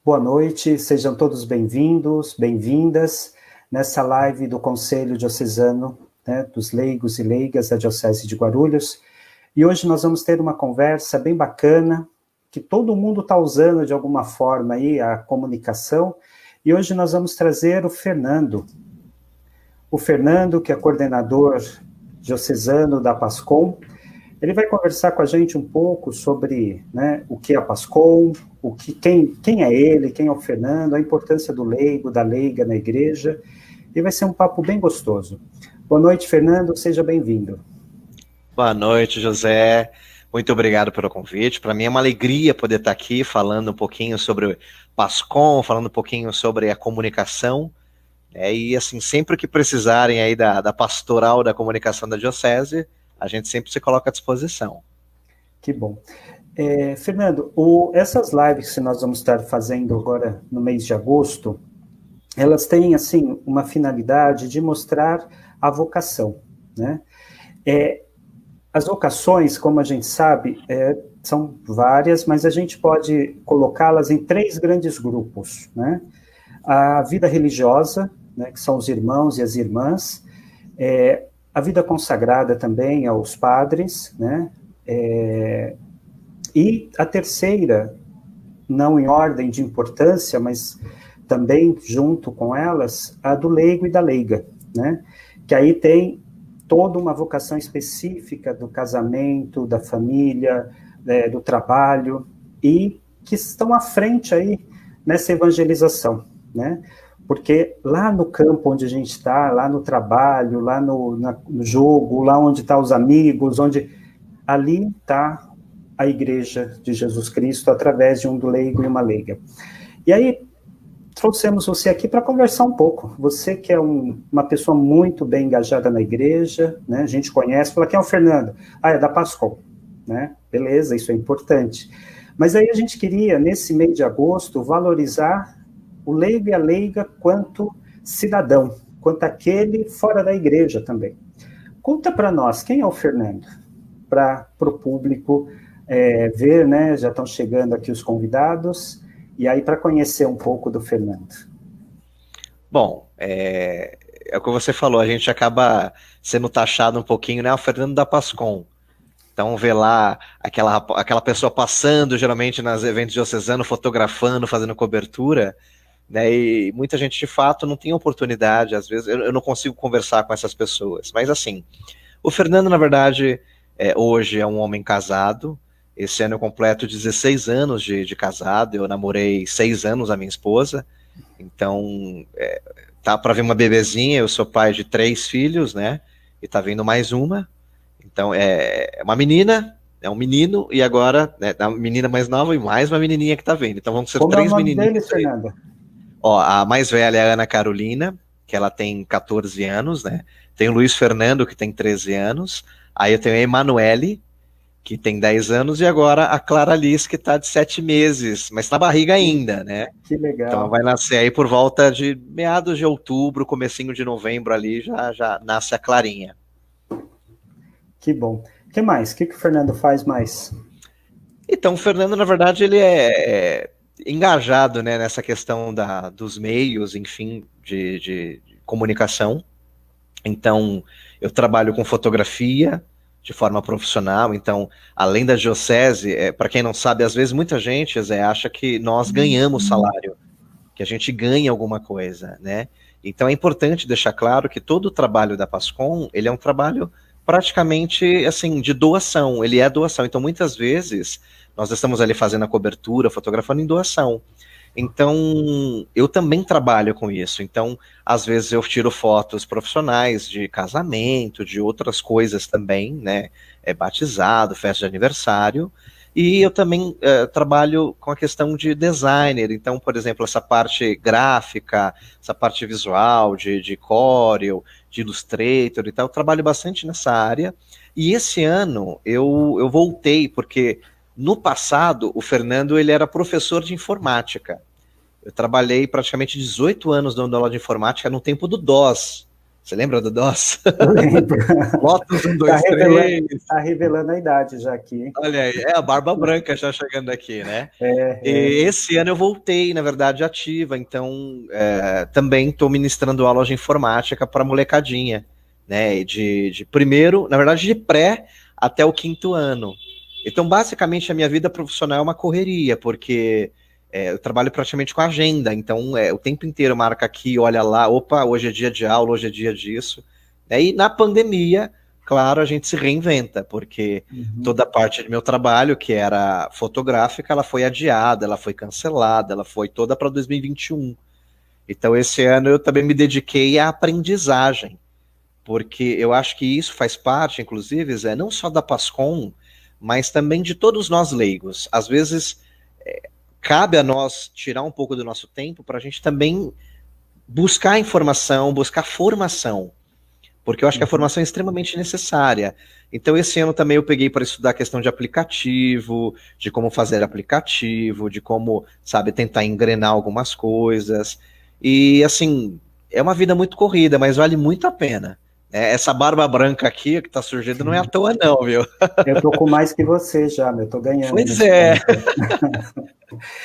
Boa noite, sejam todos bem-vindos, bem-vindas nessa live do Conselho Diocesano, né, dos leigos e leigas da Diocese de Guarulhos. E hoje nós vamos ter uma conversa bem bacana, que todo mundo está usando de alguma forma aí a comunicação, e hoje nós vamos trazer o Fernando. O Fernando, que é coordenador diocesano da PASCOM. Ele vai conversar com a gente um pouco sobre, né, o que é a PASCOM, quem é ele, quem é o Fernando, a importância do leigo, da leiga na igreja, e vai ser um papo bem gostoso. Boa noite, Fernando, seja bem-vindo. Boa noite, José. Muito obrigado pelo convite. Para mim é uma alegria poder estar aqui falando um pouquinho sobre PASCOM, falando um pouquinho sobre a comunicação, e assim, sempre que precisarem aí da pastoral da comunicação da Diocese, a gente sempre se coloca à disposição. Que bom. Fernando, essas lives que nós vamos estar fazendo agora no mês de agosto, elas têm, assim, uma finalidade de mostrar a vocação, né? As vocações, como a gente sabe, são várias, mas a gente pode colocá-las em 3 grandes grupos, né? A vida religiosa, né, que são os irmãos e as irmãs, a vida consagrada também aos padres, né? E a terceira, não em ordem de importância, mas também junto com elas, a do leigo e da leiga, né? Que aí tem toda uma vocação específica do casamento, da família, do trabalho, e que estão à frente aí nessa evangelização, né? Porque lá no campo onde a gente está, lá no trabalho, lá no jogo, lá onde estão os amigos, ali está a Igreja de Jesus Cristo, através de um leigo e uma leiga. E aí, trouxemos você aqui para conversar um pouco. Você que é uma pessoa muito bem engajada na igreja, né? A gente conhece, fala, quem é o Fernando? É da PASCOM, né? Beleza, isso é importante. Mas aí a gente queria, nesse mês de agosto, valorizar o leigo e a leiga quanto cidadão, quanto aquele fora da igreja também. Conta para nós, quem é o Fernando? Para o público ver, né? Já estão chegando aqui os convidados, e aí para conhecer um pouco do Fernando. Bom, é o que você falou, a gente acaba sendo taxado um pouquinho, né? O Fernando da PASCOM. Então, vê lá aquela pessoa passando, geralmente, nos eventos diocesanos, fotografando, fazendo cobertura, né? E muita gente, de fato, não tem oportunidade, às vezes, eu não consigo conversar com essas pessoas. Mas, assim, o Fernando, na verdade, hoje é um homem casado. Esse ano eu completo 16 anos de casado, eu namorei 6 anos a minha esposa, então tá para vir uma bebezinha, eu sou pai de 3 filhos, né, e tá vindo mais uma, então é uma menina, é um menino, e agora, né, a menina mais nova e mais uma menininha que tá vindo, então vamos ser Como 3 é o nome menininhas. deles, Fernanda? Ó, a mais velha é a Ana Carolina, que ela tem 14 anos, né, tem o Luiz Fernando, que tem 13 anos, aí eu tenho a Emanuele, que tem 10 anos, e agora a Clara Liz, que está de 7 meses, mas na barriga ainda, né? Que legal. Então vai nascer aí por volta de meados de outubro, comecinho de novembro ali, já nasce a Clarinha. Que bom. O que mais? O que o Fernando faz mais? Então, o Fernando, na verdade, ele é engajado, né, nessa questão dos meios, enfim, de comunicação. Então, eu trabalho com fotografia, de forma profissional, então, além da diocese, para quem não sabe, às vezes muita gente acha que nós ganhamos salário, que a gente ganha alguma coisa, né? Então é importante deixar claro que todo o trabalho da PASCOM, ele é um trabalho praticamente, assim, de doação, ele é doação, então muitas vezes nós estamos ali fazendo a cobertura, fotografando em doação. Então, eu também trabalho com isso. Então, às vezes eu tiro fotos profissionais de casamento, de outras coisas também, né? Batizado, festa de aniversário. E eu também trabalho com a questão de designer. Então, por exemplo, essa parte gráfica, essa parte visual, de Corel, de Illustrator e tal, eu trabalho bastante nessa área. E esse ano eu voltei, porque no passado, o Fernando ele era professor de informática. Eu trabalhei praticamente 18 anos dando aula de informática no tempo do DOS. Você lembra do DOS? Eu lembro. Lotus 1, 2, 3. Tá revelando a idade já aqui. Olha aí, a barba branca já chegando aqui, né? E esse ano eu voltei, na verdade, ativa, então também estou ministrando aulas de informática para molecadinha, né? De primeiro, na verdade, de pré até o 5º ano. Então, basicamente, a minha vida profissional é uma correria, porque eu trabalho praticamente com agenda, então o tempo inteiro marca aqui, olha lá, opa, hoje é dia de aula, hoje é dia disso. E na pandemia, claro, a gente se reinventa, porque toda a parte do meu trabalho, que era fotográfica, ela foi adiada, ela foi cancelada, ela foi toda para 2021. Então, esse ano eu também me dediquei à aprendizagem, porque eu acho que isso faz parte, inclusive, Zé, não só da Pascom, mas também de todos nós leigos. Às vezes, cabe a nós tirar um pouco do nosso tempo para a gente também buscar informação, buscar formação, porque eu acho que a formação é extremamente necessária. Então, esse ano também eu peguei para estudar a questão de aplicativo, de como fazer aplicativo, de como, sabe, tentar engrenar algumas coisas. E, assim, é uma vida muito corrida, mas vale muito a pena. Essa barba branca aqui que tá surgindo não é à toa não, viu? Eu tô com mais que você já, eu tô ganhando. Pois é.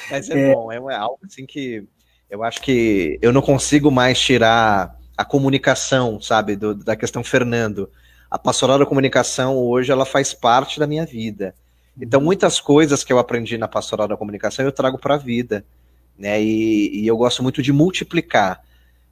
Mas é bom, é algo assim que eu acho que eu não consigo mais tirar a comunicação, sabe, da questão Fernando. A pastoral da comunicação hoje, ela faz parte da minha vida. Então, muitas coisas que eu aprendi na pastoral da comunicação eu trago para a vida, né, e eu gosto muito de multiplicar.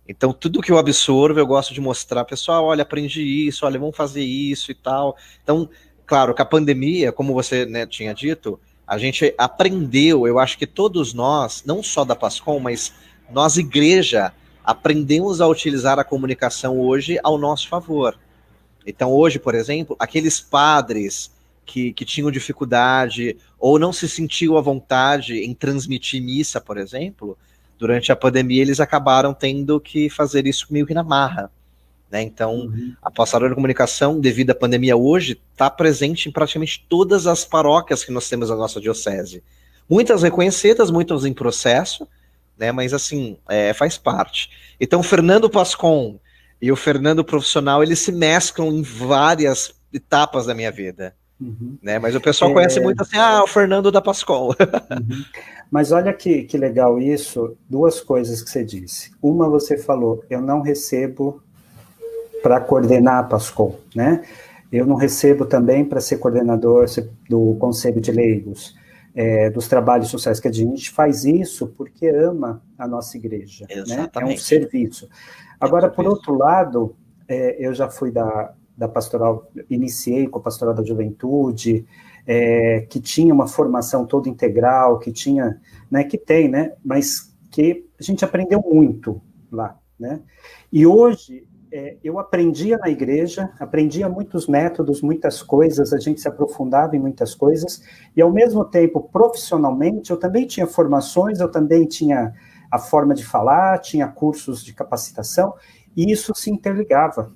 Então, tudo que eu absorvo, eu gosto de mostrar, pessoal, olha, aprendi isso, olha, vamos fazer isso e tal. Então, claro, com a pandemia, como você, né, tinha dito, a gente aprendeu, eu acho que todos nós, não só da Pascom, mas nós, igreja, aprendemos a utilizar a comunicação hoje ao nosso favor. Então, hoje, por exemplo, aqueles padres que tinham dificuldade ou não se sentiam à vontade em transmitir missa, por exemplo, durante a pandemia, eles acabaram tendo que fazer isso meio que na marra, né? Então, a pastoral de comunicação, devido à pandemia hoje, está presente em praticamente todas as paróquias que nós temos na nossa diocese. Muitas reconhecidas, muitas em processo, né? Mas, assim, faz parte. Então, o Fernando Pascom e o Fernando profissional, eles se mesclam em várias etapas da minha vida. Né? Mas o pessoal conhece muito assim, o Fernando da Pascom. Mas olha que legal isso, duas coisas que você disse. Uma, você falou, eu não recebo para coordenar a Pascom, né? Eu não recebo também para ser coordenador do Conselho de Leigos, dos trabalhos sociais, que a gente faz isso porque ama a nossa igreja, né? É um serviço. Agora, por outro lado, eu já fui da pastoral, iniciei com a pastoral da juventude, que tinha uma formação toda integral, que tinha, né, que tem, né, mas que a gente aprendeu muito lá, né, e hoje eu aprendia na igreja, aprendia muitos métodos, muitas coisas, a gente se aprofundava em muitas coisas, e ao mesmo tempo, profissionalmente, eu também tinha formações, eu também tinha a forma de falar, tinha cursos de capacitação, e isso se interligava,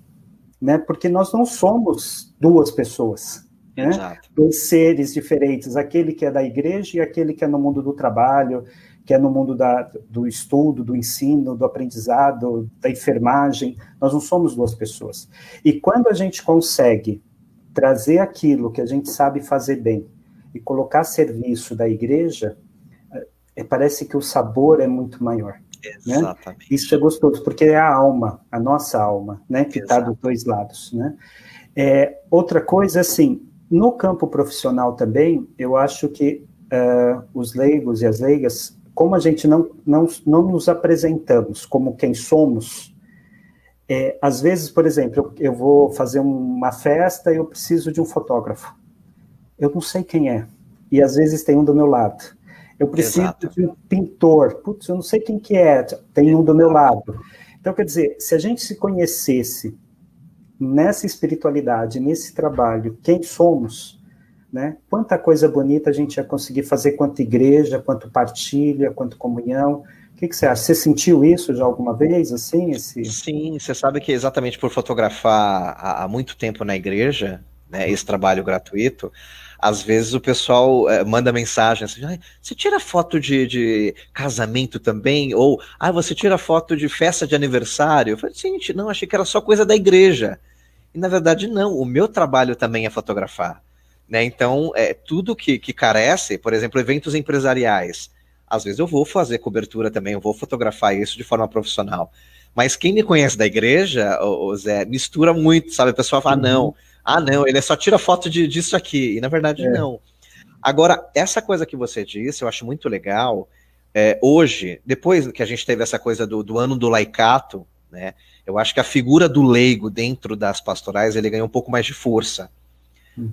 né, porque nós não somos duas pessoas, né? Dois seres diferentes, aquele que é da igreja e aquele que é no mundo do trabalho, que é no mundo do estudo, do ensino, do aprendizado, da enfermagem. Nós não somos duas pessoas. E quando a gente consegue trazer aquilo que a gente sabe fazer bem e colocar a serviço da igreja, parece que o sabor é muito maior. Exatamente. Né? Isso é gostoso, porque é a alma, a nossa alma, né, que está dos dois lados, né? Outra coisa, assim, no campo profissional também, eu acho que os leigos e as leigas, como a gente não nos apresentamos como quem somos, às vezes, por exemplo, eu vou fazer uma festa e eu preciso de um fotógrafo. Eu não sei quem é, e às vezes tem um do meu lado. Eu preciso de um pintor. Putz, eu não sei quem que é, tem um do meu lado. Então, quer dizer, se a gente se conhecesse nessa espiritualidade, nesse trabalho, quem somos, né? Quanta coisa bonita a gente ia conseguir fazer quanto igreja, quanto partilha, quanto comunhão. O que você acha? Você sentiu isso já alguma vez, assim? Sim, você sabe que exatamente por fotografar há muito tempo na igreja, né, esse trabalho gratuito, às vezes o pessoal manda mensagem assim, você tira foto de casamento também? Ou, você tira foto de festa de aniversário? Eu falei, gente, não, achei que era só coisa da igreja. E na verdade não, o meu trabalho também é fotografar, né? Então, tudo que carece, por exemplo, eventos empresariais, às vezes eu vou fazer cobertura também, eu vou fotografar isso de forma profissional. Mas quem me conhece da igreja, o Zé, mistura muito, sabe? A pessoa fala, não, ele só tira foto disso aqui. E na verdade, não. Agora, essa coisa que você disse, eu acho muito legal. Hoje, depois que a gente teve essa coisa do ano do laicato, né? Eu acho que a figura do leigo dentro das pastorais, ele ganhou um pouco mais de força.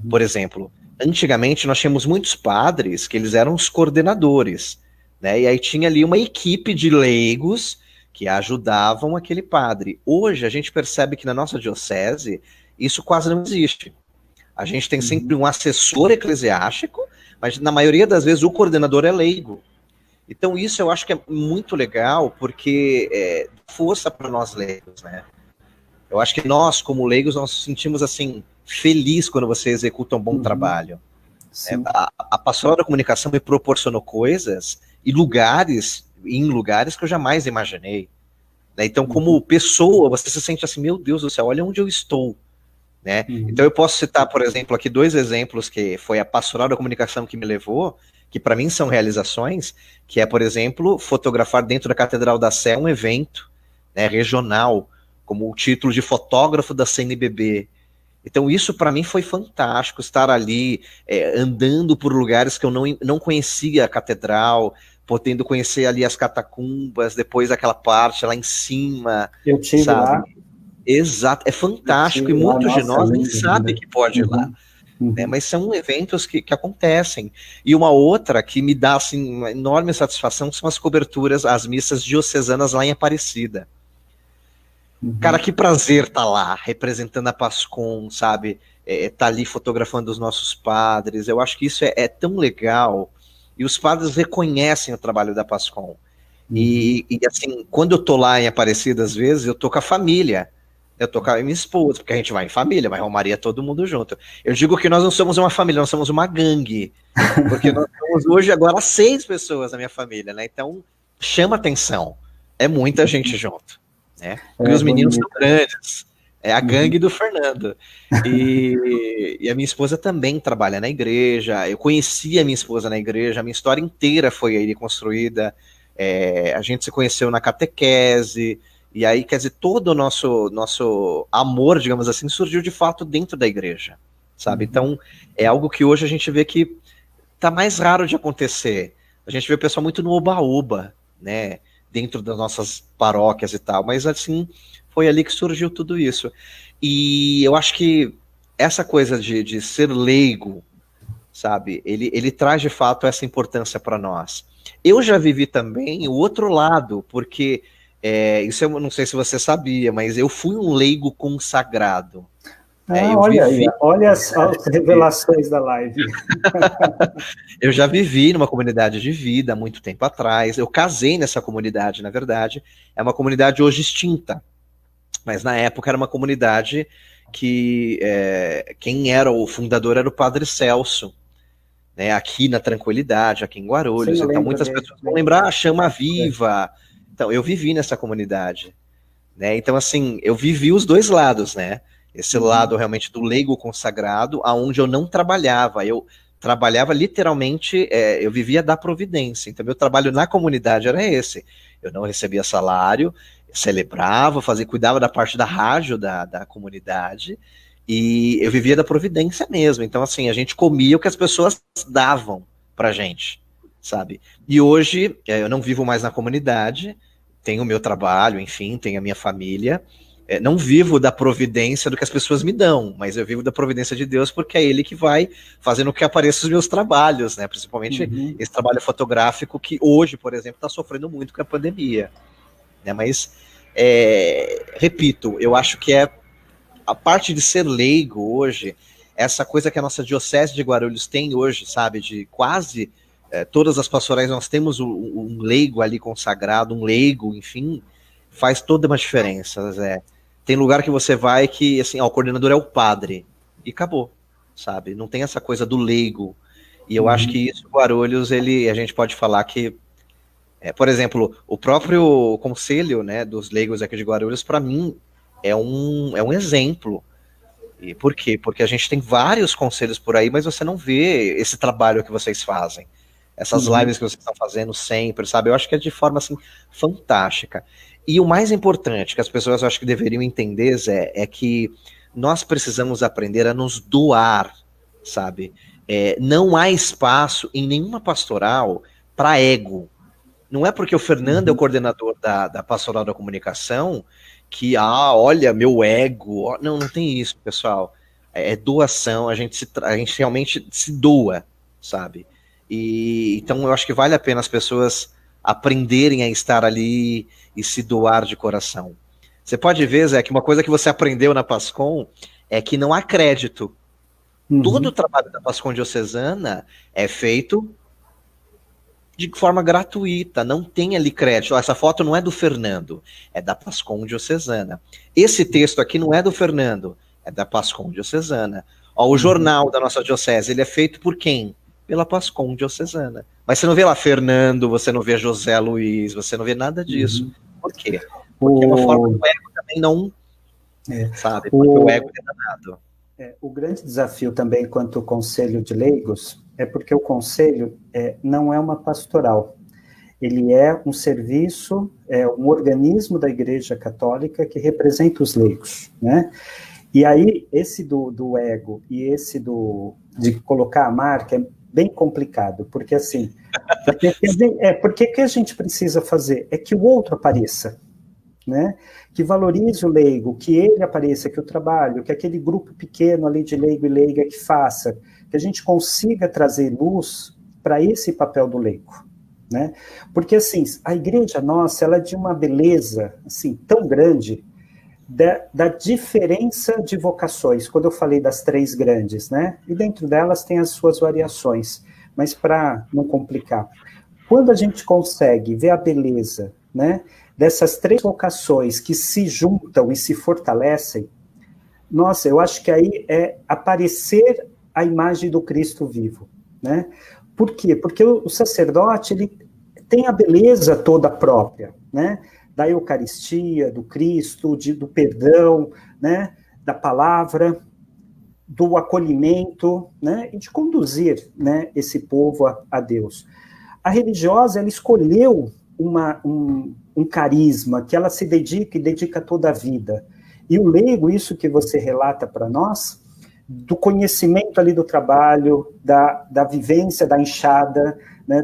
Por exemplo, antigamente nós tínhamos muitos padres que eles eram os coordenadores, né? E aí tinha ali uma equipe de leigos que ajudavam aquele padre. Hoje a gente percebe que na nossa diocese isso quase não existe. A gente tem sempre um assessor eclesiástico, mas na maioria das vezes o coordenador é leigo. Então isso eu acho que é muito legal, porque força para nós leigos, né? Eu acho que nós, como leigos, nós nos sentimos assim, feliz quando você executa um bom trabalho. A pastoral da comunicação me proporcionou coisas e em lugares que eu jamais imaginei. Né? Então, como pessoa, você se sente assim, meu Deus do céu, olha onde eu estou. Né? Então, eu posso citar, por exemplo, aqui 2 exemplos que foi a pastoral da comunicação que me levou, que para mim são realizações, que é, por exemplo, fotografar dentro da Catedral da Sé um evento, né, regional, como o título de fotógrafo da CNBB. Então isso para mim foi fantástico, estar ali andando por lugares que eu não conhecia a catedral, podendo conhecer ali as catacumbas, depois aquela parte lá em cima. Eu tive lá. Exato, é fantástico, e muitos de nós nem sabem que pode ir lá. Né, mas são eventos que acontecem. E uma outra que me dá assim, uma enorme satisfação são as coberturas, as missas diocesanas lá em Aparecida. Cara, que prazer estar lá, representando a Pascom, sabe? Tá ali fotografando os nossos padres. Eu acho que isso é tão legal. E os padres reconhecem o trabalho da Pascom. E assim, quando eu tô lá em Aparecida, às vezes, eu tô com a família. Eu tô com a minha esposa, porque a gente vai em família, vai Romaria todo mundo junto. Eu digo que nós não somos uma família, nós somos uma gangue. Porque nós somos hoje agora 6 pessoas na minha família, né? Então, chama atenção. É muita gente junto. Né? Porque os meninos são grandes, é a gangue do Fernando. E a minha esposa também trabalha na igreja. Eu conheci a minha esposa na igreja, a minha história inteira foi aí construída. A gente se conheceu na catequese, e aí, quer dizer, todo o nosso amor, digamos assim, surgiu de fato dentro da igreja, sabe? Então, é algo que hoje a gente vê que tá mais raro de acontecer. A gente vê o pessoal muito no oba-oba, né? Dentro das nossas paróquias e tal, mas assim, foi ali que surgiu tudo isso. E eu acho que essa coisa de ser leigo, sabe, ele traz de fato essa importância para nós. Eu já vivi também o outro lado, porque, isso eu não sei se você sabia, mas eu fui um leigo consagrado. Olha as revelações da live. Eu já vivi numa comunidade de vida há muito tempo atrás. Eu casei nessa comunidade, na verdade. É uma comunidade hoje extinta. Mas na época era uma comunidade que quem era o fundador era o Padre Celso, né, aqui na Tranquilidade, aqui em Guarulhos. Então muitas pessoas vão lembrar, Chama Viva. Então eu vivi nessa comunidade. Né? Então assim, eu vivi os 2 lados, né? Esse lado realmente do leigo consagrado, aonde eu não trabalhava. Eu trabalhava literalmente, eu vivia da providência. Então, meu trabalho na comunidade era esse. Eu não recebia salário, celebrava, cuidava da parte da rádio da comunidade, e eu vivia da providência mesmo. Então, assim, a gente comia o que as pessoas davam pra gente, sabe? E hoje, eu não vivo mais na comunidade, tenho o meu trabalho, enfim, tenho a minha família. Não vivo da providência do que as pessoas me dão, mas eu vivo da providência de Deus, porque é Ele que vai fazendo com que apareçam os meus trabalhos, né? Principalmente esse trabalho fotográfico que hoje, por exemplo, está sofrendo muito com a pandemia. Né? Mas, repito, eu acho que a parte de ser leigo hoje, essa coisa que a nossa diocese de Guarulhos tem hoje, sabe? De quase todas as pastorais nós temos um leigo ali consagrado, um leigo, enfim, faz toda uma diferença, Zé. Tem lugar que você vai que, assim, o coordenador é o padre, e acabou. sabe? Não tem essa coisa do leigo. E eu acho que isso, Guarulhos, a gente pode falar que, por exemplo, o próprio conselho, né, dos leigos aqui de Guarulhos, para mim, é um exemplo. E por quê? Porque a gente tem vários conselhos por aí, mas você não vê esse trabalho que vocês fazem. Essas lives que vocês estão fazendo sempre, sabe? Eu acho que é de forma, assim, fantástica. E o mais importante que as pessoas, eu acho que deveriam entender, Zé, é que nós precisamos aprender a nos doar, sabe? Não há espaço em nenhuma pastoral para ego. Não é porque o Fernando é o coordenador da Pastoral da Comunicação que, olha, meu ego. Não, não tem isso, pessoal. É doação, a gente realmente se doa, sabe? E então eu acho que vale a pena as pessoas aprenderem a estar ali e se doar de coração. Você pode ver, Zé, que uma coisa que você aprendeu na Pascom é que não há crédito. Todo o trabalho da Pascom Diocesana é feito de forma gratuita, não tem ali crédito. Essa foto não é do Fernando, é da Pascom Diocesana. Esse texto aqui não é do Fernando, é da Pascom Diocesana. O jornal da nossa diocese, ele é feito por quem? Pela Pascom Diocesana. Mas você não vê lá Fernando, você não vê José Luiz, você não vê nada disso. Por quê? Porque é uma forma que o ego também não... sabe? Porque o ego é danado. O grande desafio também quanto ao Conselho de Leigos é porque o Conselho não é uma pastoral. Ele é um serviço, um organismo da Igreja Católica que representa os leigos, né? E aí, esse do ego e esse de colocar a marca é bem complicado, porque assim, porque que a gente precisa fazer? É que o outro apareça, né? Que valorize o leigo, que ele apareça, que o trabalho, que aquele grupo pequeno ali de leigo e leiga que faça, que a gente consiga trazer luz para esse papel do leigo, né? Porque assim, a igreja nossa, ela é de uma beleza assim tão grande da diferença de vocações, quando eu falei das 3 grandes, né? E dentro delas tem as suas variações, mas para não complicar, quando a gente consegue ver a beleza, né, dessas 3 vocações que se juntam e se fortalecem, nossa, eu acho que aí é aparecer a imagem do Cristo vivo, né? Por quê? Porque o sacerdote, ele tem a beleza toda própria, né? Da Eucaristia, do Cristo, do perdão, né? Da palavra, do acolhimento, né? E de conduzir, né, esse povo a Deus. A religiosa, ela escolheu um carisma que ela se dedica e dedica toda a vida. E o leigo, isso que você relata para nós, do conhecimento ali do trabalho, da vivência da enxada, né,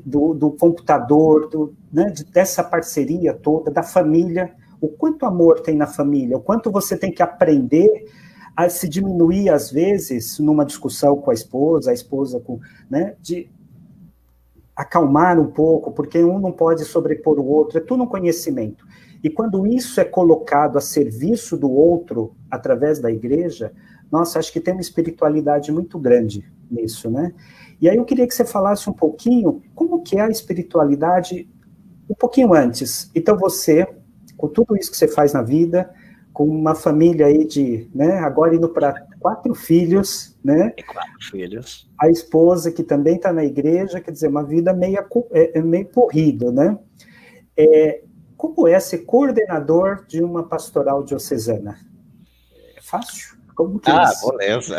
do computador, né, dessa parceria toda, da família, o quanto amor tem na família, o quanto você tem que aprender a se diminuir, às vezes, numa discussão com a esposa com, né, de acalmar um pouco, porque um não pode sobrepor o outro, é tudo um conhecimento. E quando isso é colocado a serviço do outro, através da igreja, nossa, acho que tem uma espiritualidade muito grande nisso, né? E aí eu queria que você falasse um pouquinho como que é a espiritualidade um pouquinho antes. Então você, com tudo isso que você faz na vida, com uma família aí de, né, agora indo para 4 filhos, né? 4 filhos. A esposa que também está na igreja, quer dizer, uma vida meio corrida, né? Como é ser coordenador de uma pastoral diocesana? É fácil? Como que é isso? Beleza.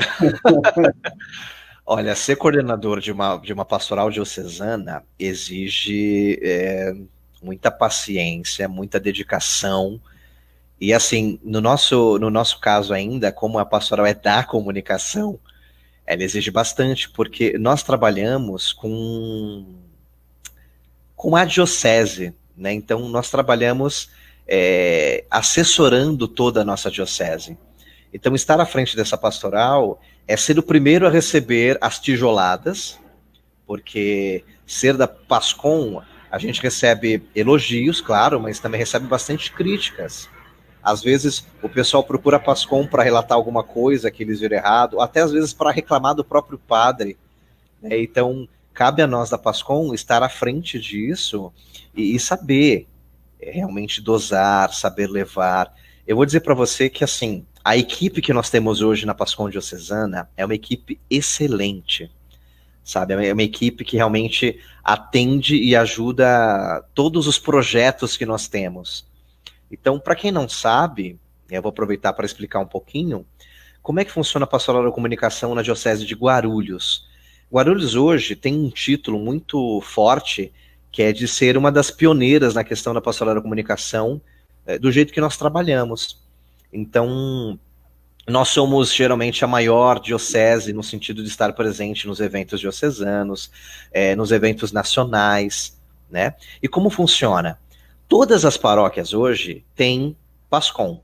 Olha, ser coordenador de uma pastoral diocesana exige muita paciência, muita dedicação. E assim, no nosso caso ainda, como a pastoral é da comunicação, ela exige bastante, porque nós trabalhamos com a diocese, né? Então, nós trabalhamos assessorando toda a nossa diocese. Então, estar à frente dessa pastoral é ser o primeiro a receber as tijoladas, porque ser da Pascom, a gente recebe elogios, claro, mas também recebe bastante críticas. Às vezes, o pessoal procura a Pascom para relatar alguma coisa que eles viram errado, até às vezes para reclamar do próprio padre, né? Então, cabe a nós da Pascom estar à frente disso e saber realmente dosar, saber levar. Eu vou dizer para você que, assim, A equipe que nós temos hoje na Pascom Diocesana é uma equipe excelente, sabe? É uma equipe que realmente atende e ajuda todos os projetos que nós temos. Então, para quem não sabe, eu vou aproveitar para explicar um pouquinho como é que funciona a Pastoral da Comunicação na Diocese de Guarulhos. Guarulhos hoje tem um título muito forte, que é de ser uma das pioneiras na questão da Pastoral da Comunicação, do jeito que nós trabalhamos. Então, nós somos geralmente a maior diocese no sentido de estar presente nos eventos diocesanos, nos eventos nacionais, né? E como funciona? Todas as paróquias hoje têm PASCOM,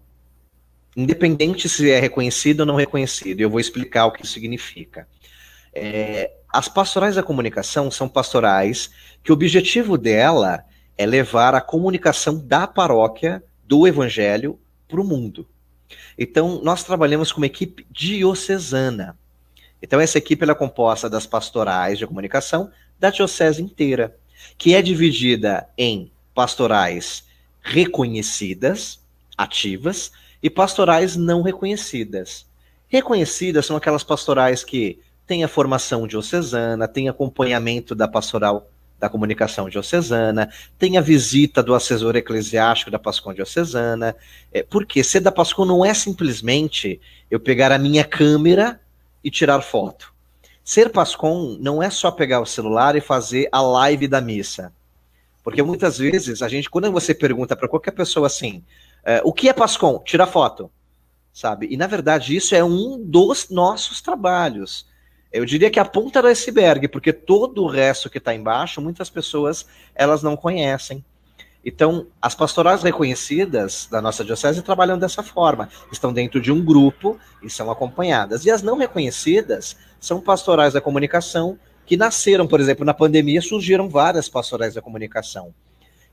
independente se é reconhecido ou não reconhecido. Eu vou explicar o que isso significa. As pastorais da comunicação são pastorais que o objetivo dela é levar a comunicação da paróquia, do evangelho, para o mundo. Então, nós trabalhamos com uma equipe diocesana. Então, essa equipe ela é composta das pastorais de comunicação da diocese inteira, que é dividida em pastorais reconhecidas, ativas, e pastorais não reconhecidas. Reconhecidas são aquelas pastorais que têm a formação diocesana, têm acompanhamento da pastoral da comunicação diocesana, tem a visita do assessor eclesiástico da Pascom Diocesana, porque ser da Pascom não é simplesmente eu pegar a minha câmera e tirar foto. Ser Pascom não é só pegar o celular e fazer a live da missa, porque muitas vezes quando você pergunta para qualquer pessoa assim, o que é Pascom? Tira foto, sabe? E na verdade isso é um dos nossos trabalhos. Eu diria que a ponta do iceberg, porque todo o resto que está embaixo, muitas pessoas, elas não conhecem. Então, as pastorais reconhecidas da nossa diocese trabalham dessa forma. Estão dentro de um grupo e são acompanhadas. E as não reconhecidas são pastorais da comunicação que nasceram, por exemplo, na pandemia, surgiram várias pastorais da comunicação.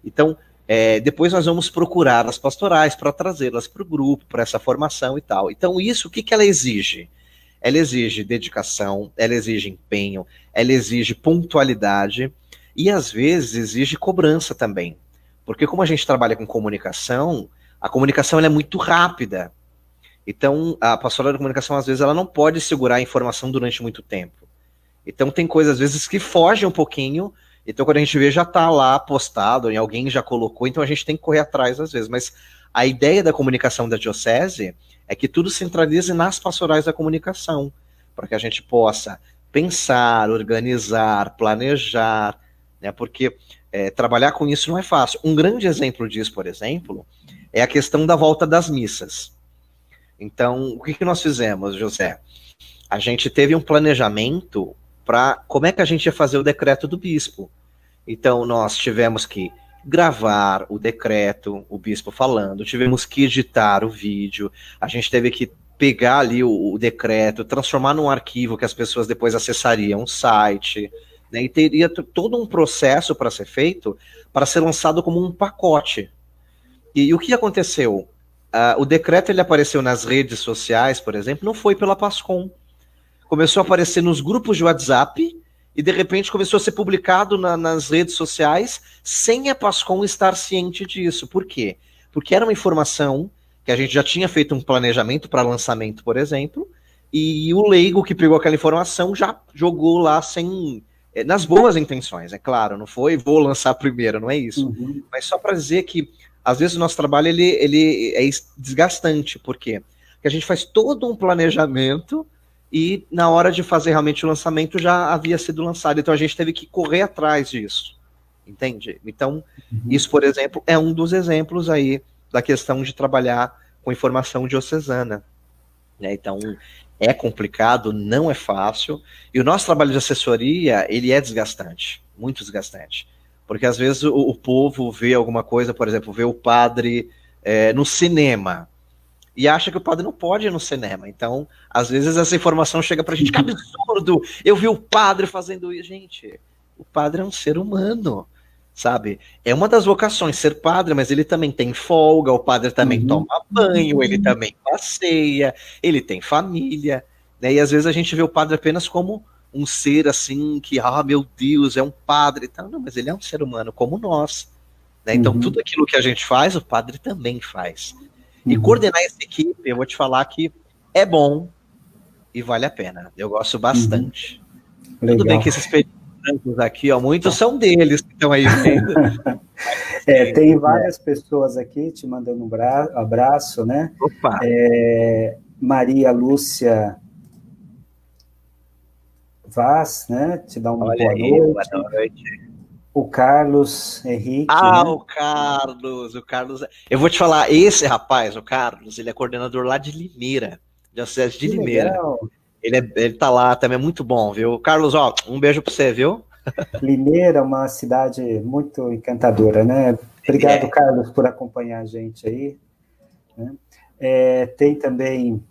Então, depois nós vamos procurar as pastorais para trazê-las para o grupo, para essa formação e tal. Então, isso, o que ela exige? Ela exige dedicação, ela exige empenho, ela exige pontualidade e, às vezes, exige cobrança também. Porque como a gente trabalha com comunicação, a comunicação ela é muito rápida. Então, a pastoral da comunicação, às vezes, ela não pode segurar a informação durante muito tempo. Então, tem coisas, às vezes, que fogem um pouquinho. Então, quando a gente vê, já está lá postado, e alguém já colocou, então a gente tem que correr atrás, às vezes. Mas a ideia da comunicação da diocese é que tudo centralize nas pastorais da comunicação, para que a gente possa pensar, organizar, planejar, né? Porque trabalhar com isso não é fácil. Um grande exemplo disso, por exemplo, é a questão da volta das missas. Então, o que nós fizemos, José? A gente teve um planejamento para como é que a gente ia fazer o decreto do bispo. Então, nós tivemos que gravar o decreto, o bispo falando, tivemos que editar o vídeo, a gente teve que pegar ali o decreto, transformar num arquivo que as pessoas depois acessariam o site, né, e teria todo um processo para ser feito, para ser lançado como um pacote. E o que aconteceu? O decreto ele apareceu nas redes sociais, por exemplo, não foi pela Pascom. Começou a aparecer nos grupos de WhatsApp, e de repente começou a ser publicado nas redes sociais sem a Pascom estar ciente disso. Por quê? Porque era uma informação que a gente já tinha feito um planejamento para lançamento, por exemplo, e o leigo que pegou aquela informação já jogou lá nas boas intenções, é claro, não foi vou lançar primeiro, não é isso. Uhum. Mas só para dizer que às vezes o nosso trabalho ele é desgastante. Por quê? Porque a gente faz todo um planejamento e na hora de fazer realmente o lançamento já havia sido lançado, então a gente teve que correr atrás disso, entende? Então, isso, por exemplo, é um dos exemplos aí da questão de trabalhar com informação diocesana, né? Então, é complicado, não é fácil, e o nosso trabalho de assessoria, ele é desgastante, muito desgastante, porque às vezes o povo vê alguma coisa, por exemplo, vê o padre no cinema, e acha que o padre não pode ir no cinema. Então, às vezes essa informação chega pra gente, que absurdo, eu vi o padre fazendo isso. Gente, o padre é um ser humano, sabe? É uma das vocações ser padre, mas ele também tem folga, o padre também toma banho, ele também passeia, ele tem família, né? E às vezes a gente vê o padre apenas como um ser assim, que, meu Deus, é um padre, então, não, mas ele é um ser humano como nós, né? Então, tudo aquilo que a gente faz, o padre também faz. E coordenar essa equipe, eu vou te falar que é bom e vale a pena. Eu gosto bastante. Tudo bem que esses pedidos brancos aqui, ó, muitos são deles que estão aí vendo. Tem várias pessoas aqui te mandando um abraço, né? Opa! Maria Lúcia Vaz, né? Te dá uma boa noite. O Carlos Henrique. Ah, né? O Carlos. Eu vou te falar, esse rapaz, o Carlos, ele é coordenador lá de Limeira, Diocese de Limeira. Legal. Ele tá lá também, é muito bom, viu? Carlos, ó, um beijo pra você, viu? Limeira é uma cidade muito encantadora, né? Obrigado, Carlos, por acompanhar a gente aí. Né? Tem também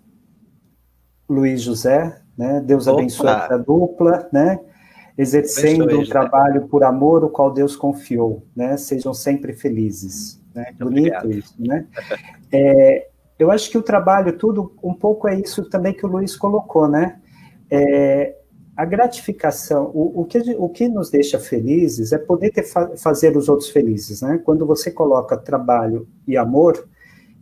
Luiz José, né? Deus abençoe essa dupla, né? Exercendo o trabalho por amor, o qual Deus confiou, né? Sejam sempre felizes. Né? Bonito isso, né? Eu acho que o trabalho, tudo, um pouco é isso também que o Luiz colocou, né? A gratificação, o que nos deixa felizes é poder fazer os outros felizes, né? Quando você coloca trabalho e amor,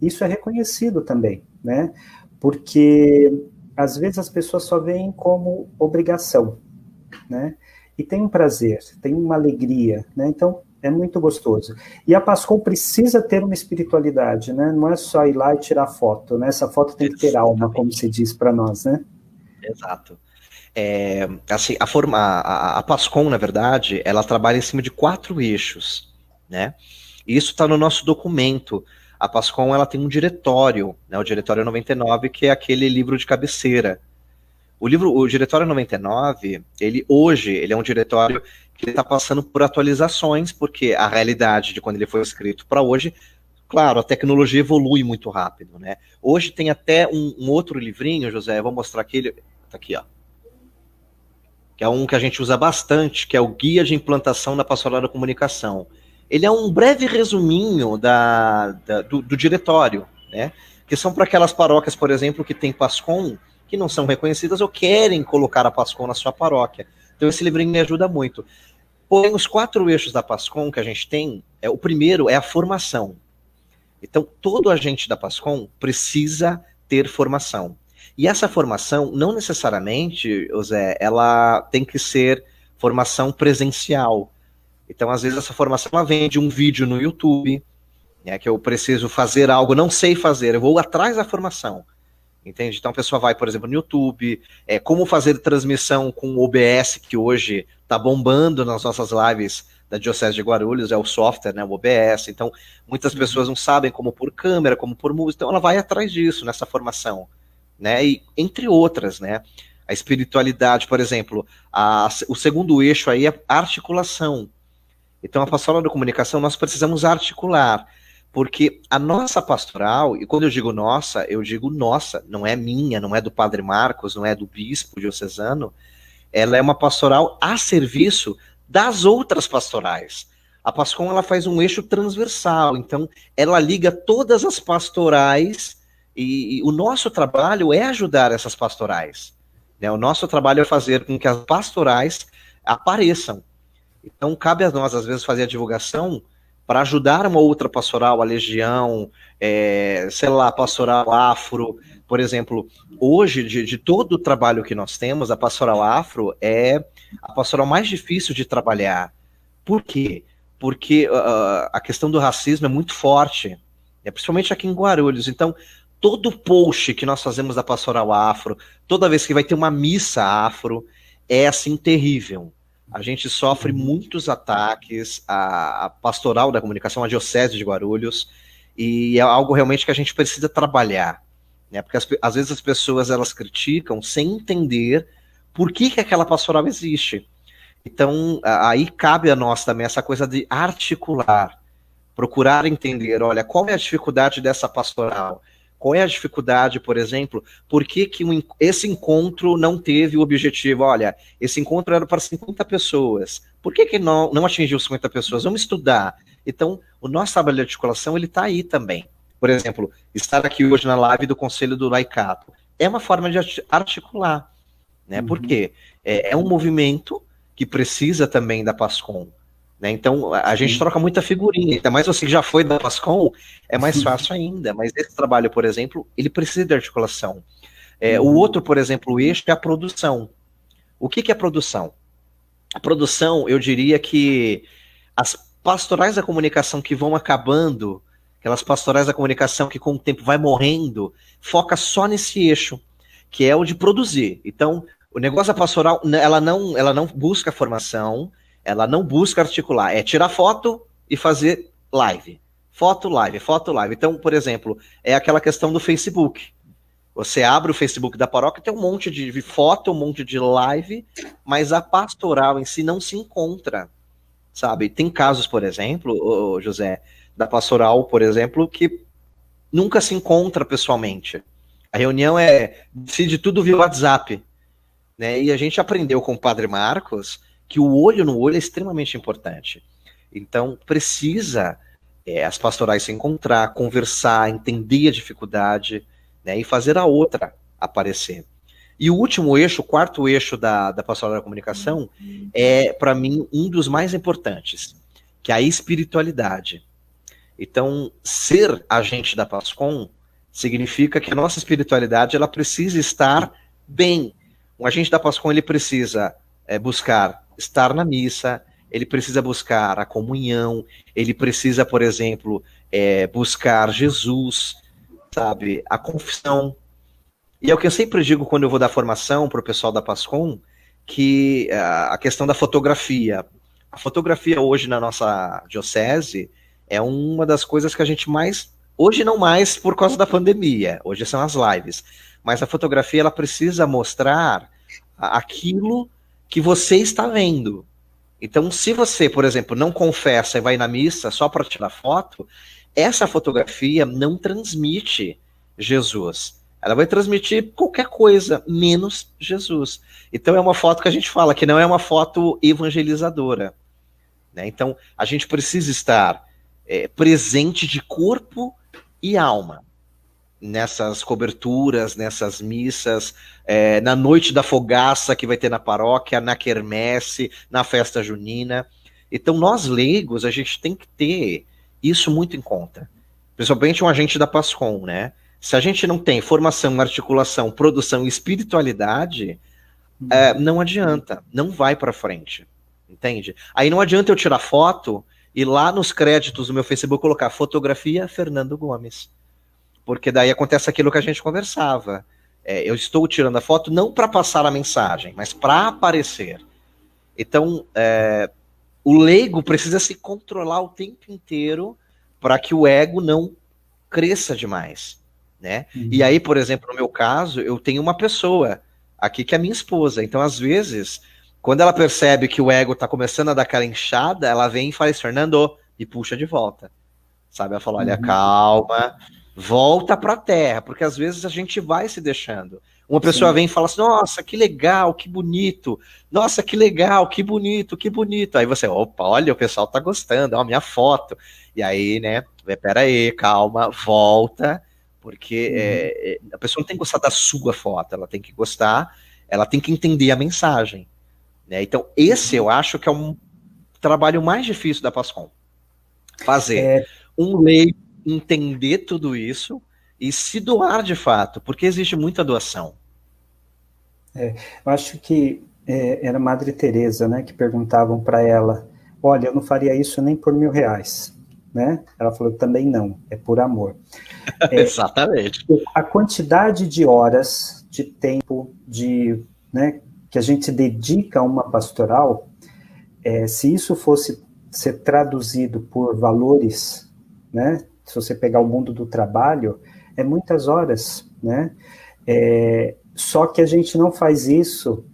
isso é reconhecido também, né? Porque, às vezes, as pessoas só veem como obrigação, né? E tem um prazer, tem uma alegria, né? Então, é muito gostoso. E a Pascom precisa ter uma espiritualidade, né? Não é só ir lá e tirar foto, né? Essa foto tem que ter alma, como se diz para nós, né? Exato. Assim, a Pascom, na verdade, ela trabalha em cima de 4 eixos, né? E isso está no nosso documento. A Pascom, ela tem um diretório, né? O Diretório 99, que é aquele livro de cabeceira. O Diretório 99, ele é um diretório que está passando por atualizações, porque a realidade de quando ele foi escrito para hoje, claro, a tecnologia evolui muito rápido, né? Hoje tem até um outro livrinho, José, eu vou mostrar aqui, tá aqui, ó, que é um que a gente usa bastante, que é o Guia de Implantação da Pastoral da Comunicação. Ele é um breve resuminho do diretório, né? Que são para aquelas paróquias, por exemplo, que tem Pascom, que não são reconhecidas ou querem colocar a Pascom na sua paróquia. Então esse livrinho me ajuda muito. Porém, os 4 eixos da Pascom que a gente tem, o primeiro é a formação. Então, todo agente da Pascom precisa ter formação. E essa formação, não necessariamente, José, ela tem que ser formação presencial. Então, às vezes, essa formação ela vem de um vídeo no YouTube, né, que eu preciso fazer algo, não sei fazer, eu vou atrás da formação. Entende? Então a pessoa vai, por exemplo, no YouTube, como fazer transmissão com o OBS, que hoje está bombando nas nossas lives da Diocese de Guarulhos, é o software, né, o OBS. Então, muitas pessoas não sabem como pôr câmera, como pôr música, então ela vai atrás disso, nessa formação, né, e entre outras, né, a espiritualidade, por exemplo, o segundo eixo aí é a articulação. Então, a pastoral da comunicação, nós precisamos articular, porque a nossa pastoral, e quando eu digo nossa, não é minha, não é do Padre Marcos, não é do bispo diocesano, ela é uma pastoral a serviço das outras pastorais. A Pascom, ela faz um eixo transversal, então ela liga todas as pastorais, e o nosso trabalho é ajudar essas pastorais, né? O nosso trabalho é fazer com que as pastorais apareçam. Então cabe a nós, às vezes, fazer a divulgação para ajudar uma outra pastoral, a Legião, sei lá, a pastoral Afro, por exemplo. Hoje, de todo o trabalho que nós temos, a pastoral Afro é a pastoral mais difícil de trabalhar. Por quê? Porque a questão do racismo é muito forte, principalmente aqui em Guarulhos. Então, todo post que nós fazemos da pastoral Afro, toda vez que vai ter uma missa Afro, é assim terrível. A gente sofre muitos ataques, a pastoral da comunicação, a Diocese de Guarulhos, e é algo realmente que a gente precisa trabalhar, né? Porque às vezes as pessoas elas criticam sem entender por que aquela pastoral existe. Então, aí cabe a nós também essa coisa de articular, procurar entender, olha, qual é a dificuldade dessa pastoral? Qual é a dificuldade, por exemplo, por que esse encontro não teve o objetivo? Olha, esse encontro era para 50 pessoas. Por que não atingiu 50 pessoas? Vamos estudar. Então, o nosso trabalho de articulação, ele está aí também. Por exemplo, estar aqui hoje na live do Conselho do Laicato é uma forma de articular, né? Por quê? É um movimento que precisa também da Pascom, né? Então, a gente troca muita figurinha, ainda mais você que já foi da Pascom, é mais fácil ainda, mas esse trabalho, por exemplo, ele precisa de articulação. O outro, por exemplo, o eixo é a produção. O que é produção? A produção, eu diria que as pastorais da comunicação que vão acabando, aquelas pastorais da comunicação que com o tempo vai morrendo, foca só nesse eixo, que é o de produzir. Então, o negócio da pastoral, ela não busca formação, ela não busca articular, é tirar foto e fazer live. Foto, live, foto, live. Então, por exemplo, é aquela questão do Facebook. Você abre o Facebook da paróquia, tem um monte de foto, um monte de live, mas a pastoral em si não se encontra, sabe? Tem casos, por exemplo, José, da pastoral, por exemplo, que nunca se encontra pessoalmente. A reunião decide tudo via WhatsApp, né? E a gente aprendeu com o Padre Marcos que o olho no olho é extremamente importante. Então, precisa as pastorais se encontrar, conversar, entender a dificuldade, né, e fazer a outra aparecer. E o último eixo, o quarto eixo da pastoral da comunicação, é, para mim, um dos mais importantes, que é a espiritualidade. Então, ser agente da Pascom significa que a nossa espiritualidade ela precisa estar bem. Um agente da Pascom ele precisa buscar estar na missa, ele precisa buscar a comunhão, ele precisa, por exemplo, buscar Jesus, sabe, a confissão. E é o que eu sempre digo quando eu vou dar formação para o pessoal da Pascom, que a questão da fotografia. A fotografia hoje na nossa diocese é uma das coisas que a gente mais... Hoje não mais por causa da pandemia, hoje são as lives. Mas a fotografia ela precisa mostrar aquilo que você está vendo. Então, se você, por exemplo, não confessa e vai na missa só para tirar foto, essa fotografia não transmite Jesus. Ela vai transmitir qualquer coisa, menos Jesus. Então, é uma foto que a gente fala que não é uma foto evangelizadora, né? Então, a gente precisa estar presente de corpo e alma nessas coberturas, nessas missas, na noite da fogaça que vai ter na paróquia, na quermesse, na festa junina. Então, nós leigos, a gente tem que ter isso muito em conta. Principalmente um agente da Pascom, né? Se a gente não tem formação, articulação, produção e espiritualidade, não adianta, não vai para frente, entende? Aí não adianta eu tirar foto e lá nos créditos do meu Facebook colocar fotografia Fernando Gomes. Porque daí acontece aquilo que a gente conversava. Eu estou tirando a foto não para passar a mensagem, mas para aparecer. Então, o leigo precisa se controlar o tempo inteiro para que o ego não cresça demais, né? E aí, por exemplo, no meu caso, eu tenho uma pessoa aqui que é minha esposa. Então, às vezes, quando ela percebe que o ego está começando a dar aquela inchada, ela vem e faz, Fernando, e puxa de volta. Sabe? Ela fala, olha, calma, volta para a terra, porque às vezes a gente vai se deixando. Uma pessoa vem e fala assim, nossa, que legal, que bonito. Nossa, que legal, que bonito, que bonito. Aí você, opa, olha, o pessoal tá gostando, ó, minha foto. E aí, né, pera aí, calma, volta, porque a pessoa não tem que gostar da sua foto, ela tem que gostar, ela tem que entender a mensagem, né? Então, esse eu acho que é um trabalho mais difícil da Pascom. Fazer um leigo entender tudo isso e se doar de fato, porque existe muita doação. Eu acho que era a Madre Teresa, né, que perguntavam para ela, olha, eu não faria isso nem por R$1.000, né? Ela falou, também não, é por amor. Exatamente. A quantidade de horas, de tempo, né, que a gente dedica a uma pastoral, se isso fosse ser traduzido por valores, né, se você pegar o mundo do trabalho, é muitas horas, né? Só que a gente não faz isso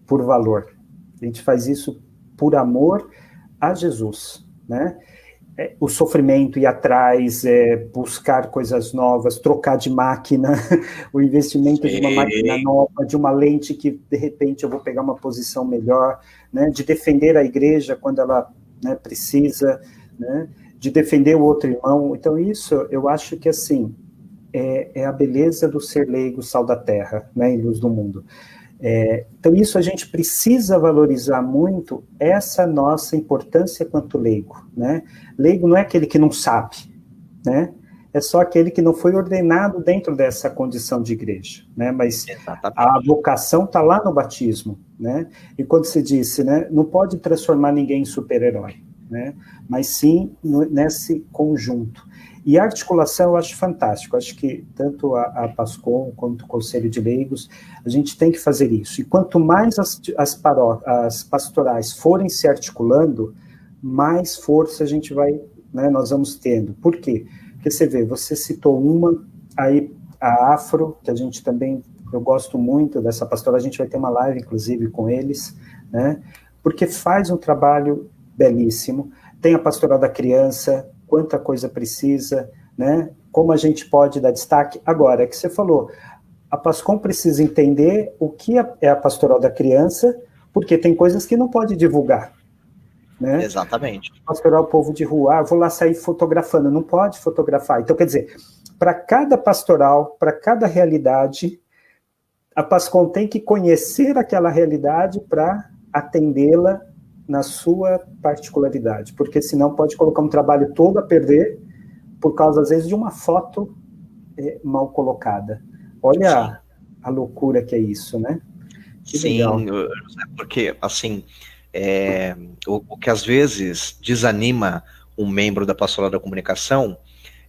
por valor, a gente faz isso por amor a Jesus, né? O sofrimento ir atrás, buscar coisas novas, trocar de máquina, o investimento de uma máquina nova, de uma lente que, de repente, eu vou pegar uma posição melhor, né? De defender a igreja quando ela, né, precisa, né? De defender o outro irmão. Então, isso, eu acho que, assim, é a beleza do ser leigo, sal da terra, né, e luz do mundo. Então, isso a gente precisa valorizar muito, essa nossa importância quanto leigo, né? Leigo não é aquele que não sabe, né? É só aquele que não foi ordenado dentro dessa condição de igreja, né? Mas Exatamente. a vocação está lá no batismo, né? E quando se disse, né? Não pode transformar ninguém em super-herói, né? Mas sim nesse conjunto. E a articulação eu acho fantástico, acho que tanto a PASCOM quanto o Conselho de Leigos, a gente tem que fazer isso. E quanto mais as pastorais forem se articulando, mais força a gente vai, né, nós vamos tendo. Por quê? Porque você vê, você citou uma, aí a Afro, que a gente também, eu gosto muito dessa pastoral, a gente vai ter uma live, inclusive, com eles, né, porque faz um trabalho belíssimo. Tem a pastoral da criança, quanta coisa precisa, né? Como a gente pode dar destaque. Agora, é que você falou, a PASCOM precisa entender o que é a pastoral da criança, porque tem coisas que não pode divulgar, né? Exatamente. Pastoral povo de rua, vou lá sair fotografando, não pode fotografar. Então, quer dizer, para cada pastoral, para cada realidade, a PASCOM tem que conhecer aquela realidade para atendê-la na sua particularidade, porque senão pode colocar um trabalho todo a perder por causa, às vezes, de uma foto mal colocada. Olha a loucura que é isso, né? Que sim, legal. Porque, assim, o que às vezes desanima um membro da pastoral da comunicação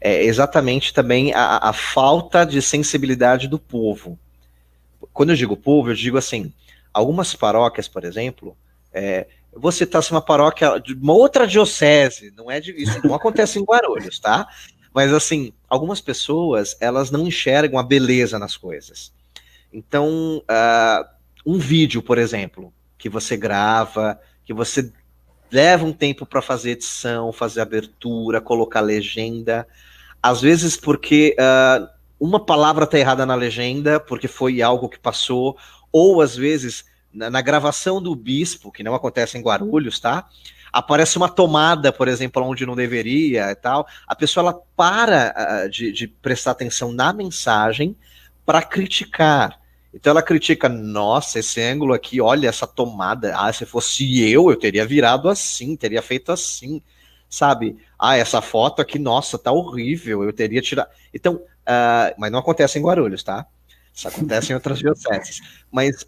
é exatamente também a falta de sensibilidade do povo. Quando eu digo povo, eu digo assim, algumas paróquias, por exemplo, eu vou citar assim, uma paróquia de uma outra diocese, não é isso não acontece em Guarulhos, tá? Mas assim, algumas pessoas, elas não enxergam a beleza nas coisas. Então, um vídeo, por exemplo, que você grava, que você leva um tempo para fazer edição, fazer abertura, colocar legenda, às vezes porque uma palavra está errada na legenda, porque foi algo que passou, ou às vezes na gravação do bispo, que não acontece em Guarulhos, tá? Aparece uma tomada, por exemplo, onde não deveria e tal. A pessoa ela para de prestar atenção na mensagem para criticar. Então ela critica, nossa, esse ângulo aqui, olha essa tomada. Se fosse eu teria virado assim, teria feito assim, sabe? Essa foto aqui, nossa, tá horrível, eu teria tirado. Então, mas não acontece em Guarulhos, tá? Isso acontece em outras dioceses. Mas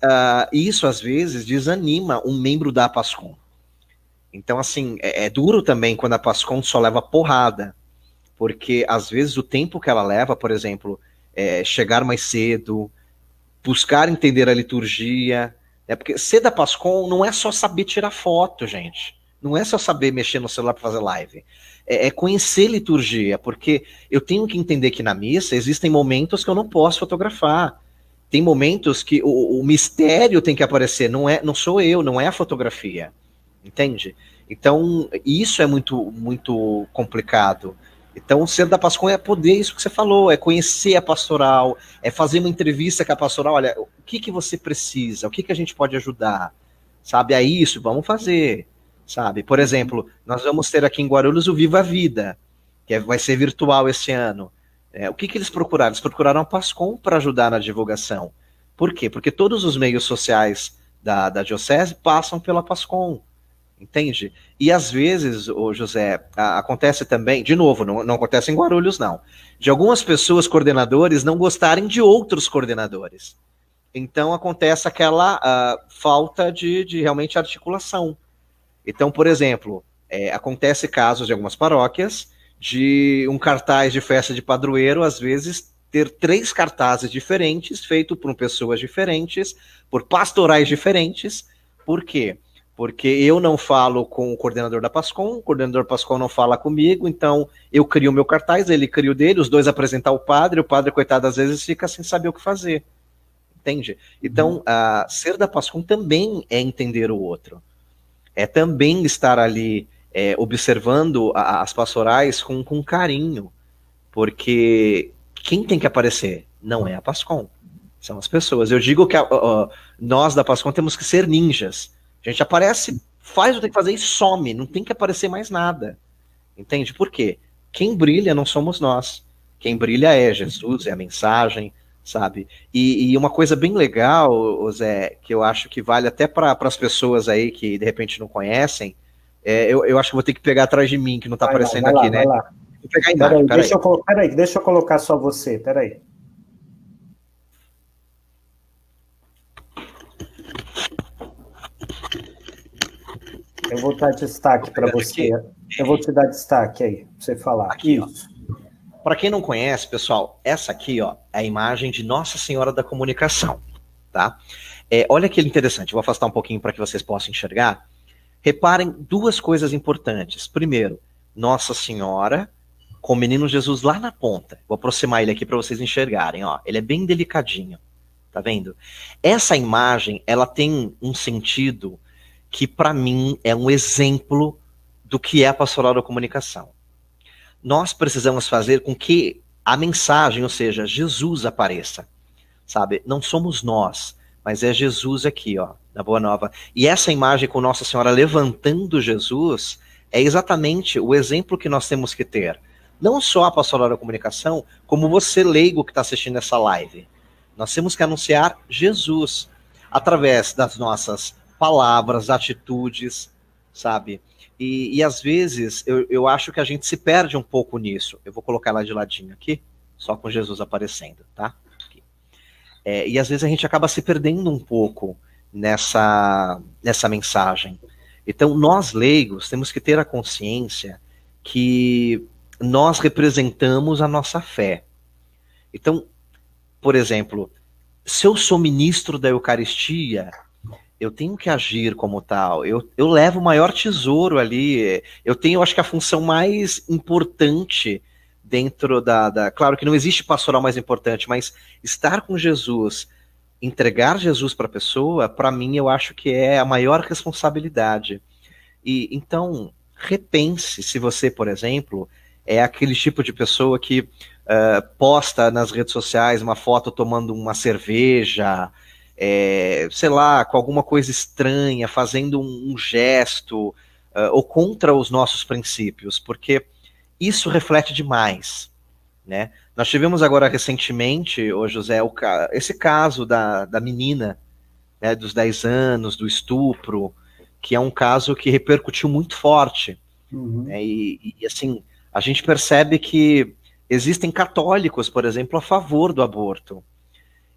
isso, às vezes, desanima um membro da PASCOM. Então, assim, é duro também quando a PASCOM só leva porrada. Porque, às vezes, o tempo que ela leva, por exemplo, chegar mais cedo, buscar entender a liturgia. Porque ser da PASCOM não é só saber tirar foto, gente. Não é só saber mexer no celular para fazer live. É conhecer liturgia, porque eu tenho que entender que na missa existem momentos que eu não posso fotografar. Tem momentos que o mistério tem que aparecer, não sou eu, não é a fotografia. Entende? Então, isso é muito, muito complicado. Então, ser da PASCOM é poder, isso que você falou, é conhecer a pastoral, é fazer uma entrevista com a pastoral, olha, o que você precisa, o que a gente pode ajudar, sabe? É isso, vamos fazer. Sabe? Por exemplo, nós vamos ter aqui em Guarulhos o Viva a Vida, que vai ser virtual esse ano. O que eles procuraram? Eles procuraram a PASCOM para ajudar na divulgação. Por quê? Porque todos os meios sociais da diocese passam pela PASCOM, entende? E às vezes, José, acontece também, de novo, não acontece em Guarulhos, não, de algumas pessoas, coordenadores, não gostarem de outros coordenadores. Então acontece aquela falta de realmente articulação. Então, por exemplo, acontece casos de algumas paróquias de um cartaz de festa de padroeiro, às vezes, ter 3 cartazes diferentes, feito por pessoas diferentes, por pastorais diferentes. Por quê? Porque eu não falo com o coordenador da PASCOM, o coordenador da PASCOM não fala comigo, então eu crio o meu cartaz, ele cria o dele, os dois apresentam o padre, coitado, às vezes fica sem saber o que fazer. Entende? Então, ser da PASCOM também é entender o outro. É também estar ali observando as pastorais com carinho, porque quem tem que aparecer não é a PASCOM, são as pessoas. Eu digo que nós da PASCOM temos que ser ninjas. A gente aparece, faz o que tem que fazer e some, não tem que aparecer mais nada. Entende? Por quê? Quem brilha não somos nós. Quem brilha é Jesus, é a mensagem, sabe? E uma coisa bem legal, ô Zé, que eu acho que vale até para as pessoas aí que de repente não conhecem, eu acho que vou ter que pegar atrás de mim, que não está aparecendo aqui, né? Vai lá. Vou pegar a imagem, peraí, deixa eu colocar só você, peraí. Eu vou dar destaque para você. Aqui. Eu vou te dar destaque aí, para você falar. Aqui, isso. Para quem não conhece, pessoal, essa aqui, ó, é a imagem de Nossa Senhora da Comunicação, tá? Olha que interessante, vou afastar um pouquinho para que vocês possam enxergar. Reparem duas coisas importantes. Primeiro, Nossa Senhora com o menino Jesus lá na ponta. Vou aproximar ele aqui para vocês enxergarem, ó. Ele é bem delicadinho, tá vendo? Essa imagem, ela tem um sentido que para mim é um exemplo do que é a pastoral da comunicação. Nós precisamos fazer com que a mensagem, ou seja, Jesus apareça, sabe? Não somos nós, mas é Jesus aqui, ó, na Boa Nova. E essa imagem com Nossa Senhora levantando Jesus é exatamente o exemplo que nós temos que ter. Não só a pastoral da comunicação, como você leigo que está assistindo essa live. Nós temos que anunciar Jesus através das nossas palavras, atitudes, sabe? E às vezes eu acho que a gente se perde um pouco nisso. Eu vou colocar ela de ladinho aqui, só com Jesus aparecendo, tá? E às vezes a gente acaba se perdendo um pouco nessa mensagem. Então nós leigos temos que ter a consciência que nós representamos a nossa fé. Então, por exemplo, se eu sou ministro da Eucaristia, eu tenho que agir como tal, eu levo o maior tesouro ali, eu tenho, acho que a função mais importante dentro claro que não existe pastoral mais importante, mas estar com Jesus, entregar Jesus para a pessoa, para mim eu acho que é a maior responsabilidade. E então, repense se você, por exemplo, é aquele tipo de pessoa que posta nas redes sociais uma foto tomando uma cerveja, sei lá, com alguma coisa estranha, fazendo um gesto, ou contra os nossos princípios, porque isso reflete demais, né? Nós tivemos agora recentemente, ô José, esse caso da menina, né, dos 10 anos, do estupro, que é um caso que repercutiu muito forte. Uhum. Né? E assim, a gente percebe que existem católicos, por exemplo, a favor do aborto.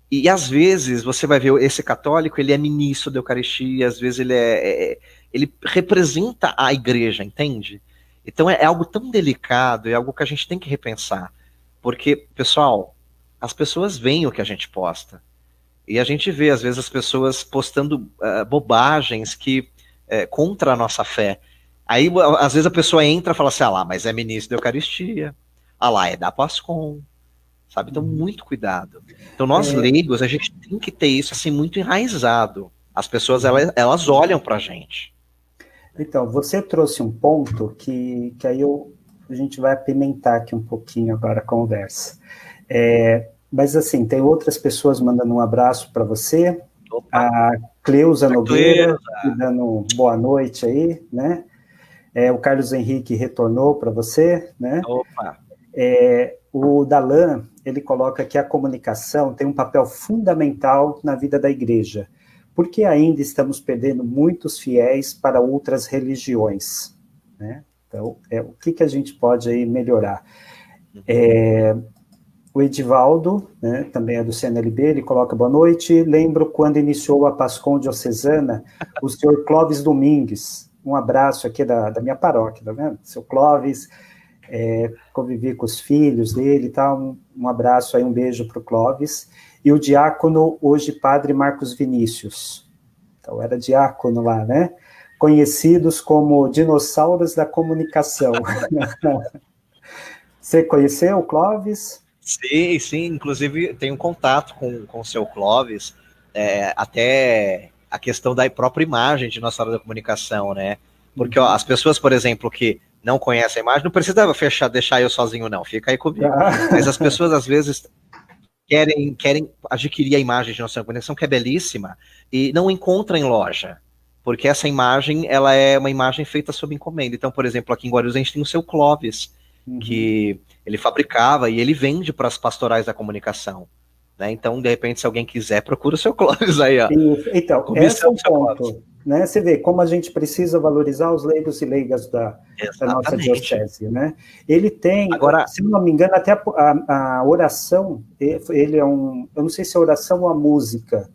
E às vezes você vai ver esse católico, ele é ministro da Eucaristia, às vezes ele representa a igreja, entende? Então é algo tão delicado, é algo que a gente tem que repensar. Porque, pessoal, as pessoas veem o que a gente posta. E a gente vê, às vezes, as pessoas postando bobagens que contra a nossa fé. Aí, às vezes, a pessoa entra e fala assim, lá, mas é ministro da Eucaristia. Lá, é da Pascom. Sabe? Então, muito cuidado. Então, nós leigos, a gente tem que ter isso assim muito enraizado. As pessoas, elas olham pra gente. Então, você trouxe um ponto que aí a gente vai apimentar aqui um pouquinho agora a conversa. Mas, assim, tem outras pessoas mandando um abraço para você. Opa. A Cleusa Nogueira, dando boa noite aí, né? O Carlos Henrique retornou para você, né? Opa! O Dalan, ele coloca que a comunicação tem um papel fundamental na vida da igreja, porque ainda estamos perdendo muitos fiéis para outras religiões, né? Então, o que a gente pode aí melhorar? O Edivaldo, né, também é do CNLB, ele coloca boa noite, lembro quando iniciou a Pascom Diocesana, o senhor Clóvis Domingues, um abraço aqui da minha paróquia, tá vendo? Seu Clóvis, convivi com os filhos dele, tá? Um abraço aí, um beijo para o Clóvis, e o diácono, hoje padre Marcos Vinícius, então era diácono lá, né? Conhecidos como dinossauros da comunicação. Você conheceu o Clóvis? Sim, sim, inclusive tenho contato com o seu Clóvis, até a questão da própria imagem de Nossa Senhora da Comunicação, né? Porque as pessoas, por exemplo, que não conhecem a imagem, não precisa deixar eu sozinho, não, fica aí comigo. Mas as pessoas, às vezes, querem adquirir a imagem de Nossa Senhora da Comunicação, que é belíssima, e não encontra em loja, porque essa imagem, ela é uma imagem feita sob encomenda. Então, por exemplo, aqui em Guarulhos, a gente tem o seu Clóvis, que ele fabricava e ele vende para as pastorais da comunicação. né? Então, de repente, se alguém quiser, procura o seu Clóvis aí, ó. Então, esse é o ponto, né? Você vê como a gente precisa valorizar os leigos e leigas da nossa diocese, né? Ele tem, agora, se não me engano, até a oração, ele é um, eu não sei se é a oração ou a música.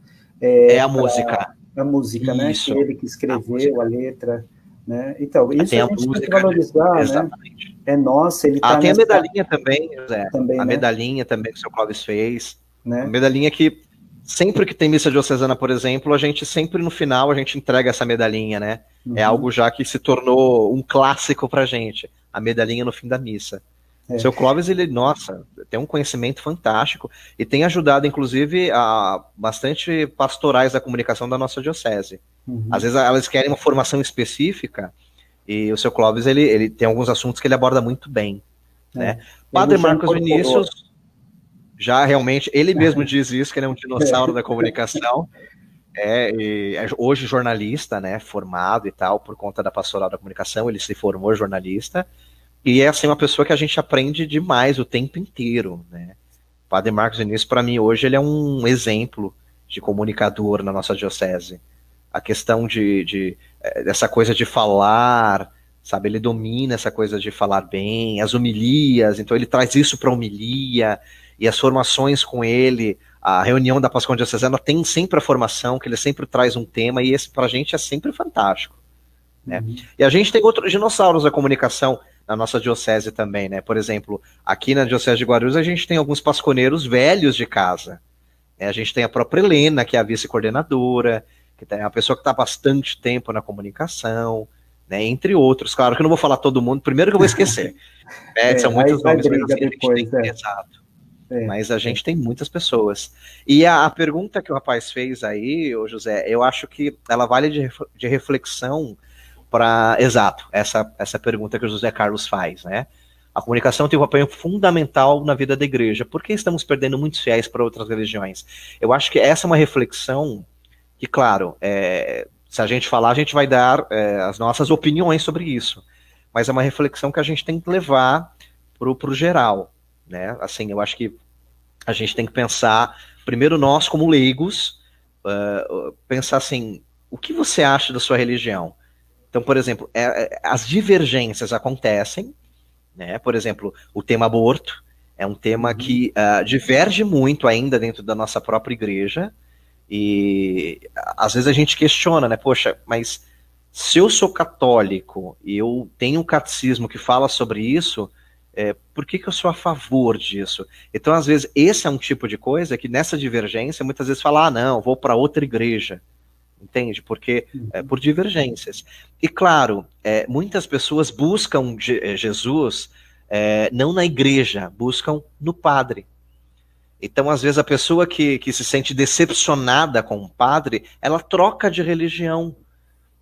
A música. A música, né? Que ele que escreveu a letra, né? Então, isso a gente tem que valorizar, exatamente, né? É nossa, ele tá tem a medalhinha também, José. Também, a né? medalhinha também que o seu Clóvis fez. Né? A medalhinha que, sempre que tem missa diocesana, por exemplo, a gente sempre no final, a gente entrega essa medalhinha, né? Uhum. É algo já que se tornou um clássico pra gente, a medalhinha no fim da missa. O seu Clóvis, ele, nossa, tem um conhecimento fantástico e tem ajudado, inclusive, a bastante pastorais da comunicação da nossa diocese. Uhum. Às vezes elas querem uma formação específica e o seu Clóvis, ele tem alguns assuntos que ele aborda muito bem, né? Padre Marcos Vinícius, já realmente, ele mesmo diz isso, que ele é um dinossauro da comunicação, e é hoje jornalista, né, formado e tal, por conta da pastoral da comunicação, ele se formou jornalista, e é assim uma pessoa que a gente aprende demais o tempo inteiro, né? O Padre Marcos Vinícius, para mim, hoje, ele é um exemplo de comunicador na nossa diocese. A questão dessa coisa de falar, sabe, ele domina essa coisa de falar bem, as homilias, então ele traz isso para a homilia, e as formações com ele, a reunião da Pascão Diocesana tem sempre a formação, que ele sempre traz um tema, e esse pra gente é sempre fantástico, né? Uhum. E a gente tem outros dinossauros da comunicação na nossa diocese também, né? Por exemplo, aqui na Diocese de Guarulhos a gente tem alguns pasconeiros velhos de casa, né? A gente tem a própria Helena, que é a vice-coordenadora, que é uma pessoa que está há bastante tempo na comunicação, né? Entre outros. Claro que eu não vou falar todo mundo, primeiro que eu vou esquecer. São muitos nomes, mas depois, exato. Mas a gente tem muitas pessoas. E a pergunta que o rapaz fez aí, ô José, eu acho que ela vale de reflexão para, exato, essa pergunta que o José Carlos faz, né? A comunicação tem um papel fundamental na vida da igreja. Por que estamos perdendo muitos fiéis para outras religiões? Eu acho que essa é uma reflexão que, claro, se a gente falar, a gente vai dar as nossas opiniões sobre isso. Mas é uma reflexão que a gente tem que levar para o geral, né? Assim, eu acho que a gente tem que pensar, primeiro nós como leigos, pensar assim, o que você acha da sua religião? Então, por exemplo, as divergências acontecem, né? Por exemplo, o tema aborto é um tema que diverge muito ainda dentro da nossa própria igreja, e às vezes a gente questiona, né? Poxa, mas se eu sou católico e eu tenho um catecismo que fala sobre isso, por que eu sou a favor disso? Então, às vezes, esse é um tipo de coisa que nessa divergência, muitas vezes fala, não, vou para outra igreja, entende? Porque, por divergências. E, claro, muitas pessoas buscam Jesus não na igreja, buscam no padre. Então, às vezes, a pessoa que se sente decepcionada com o padre, ela troca de religião,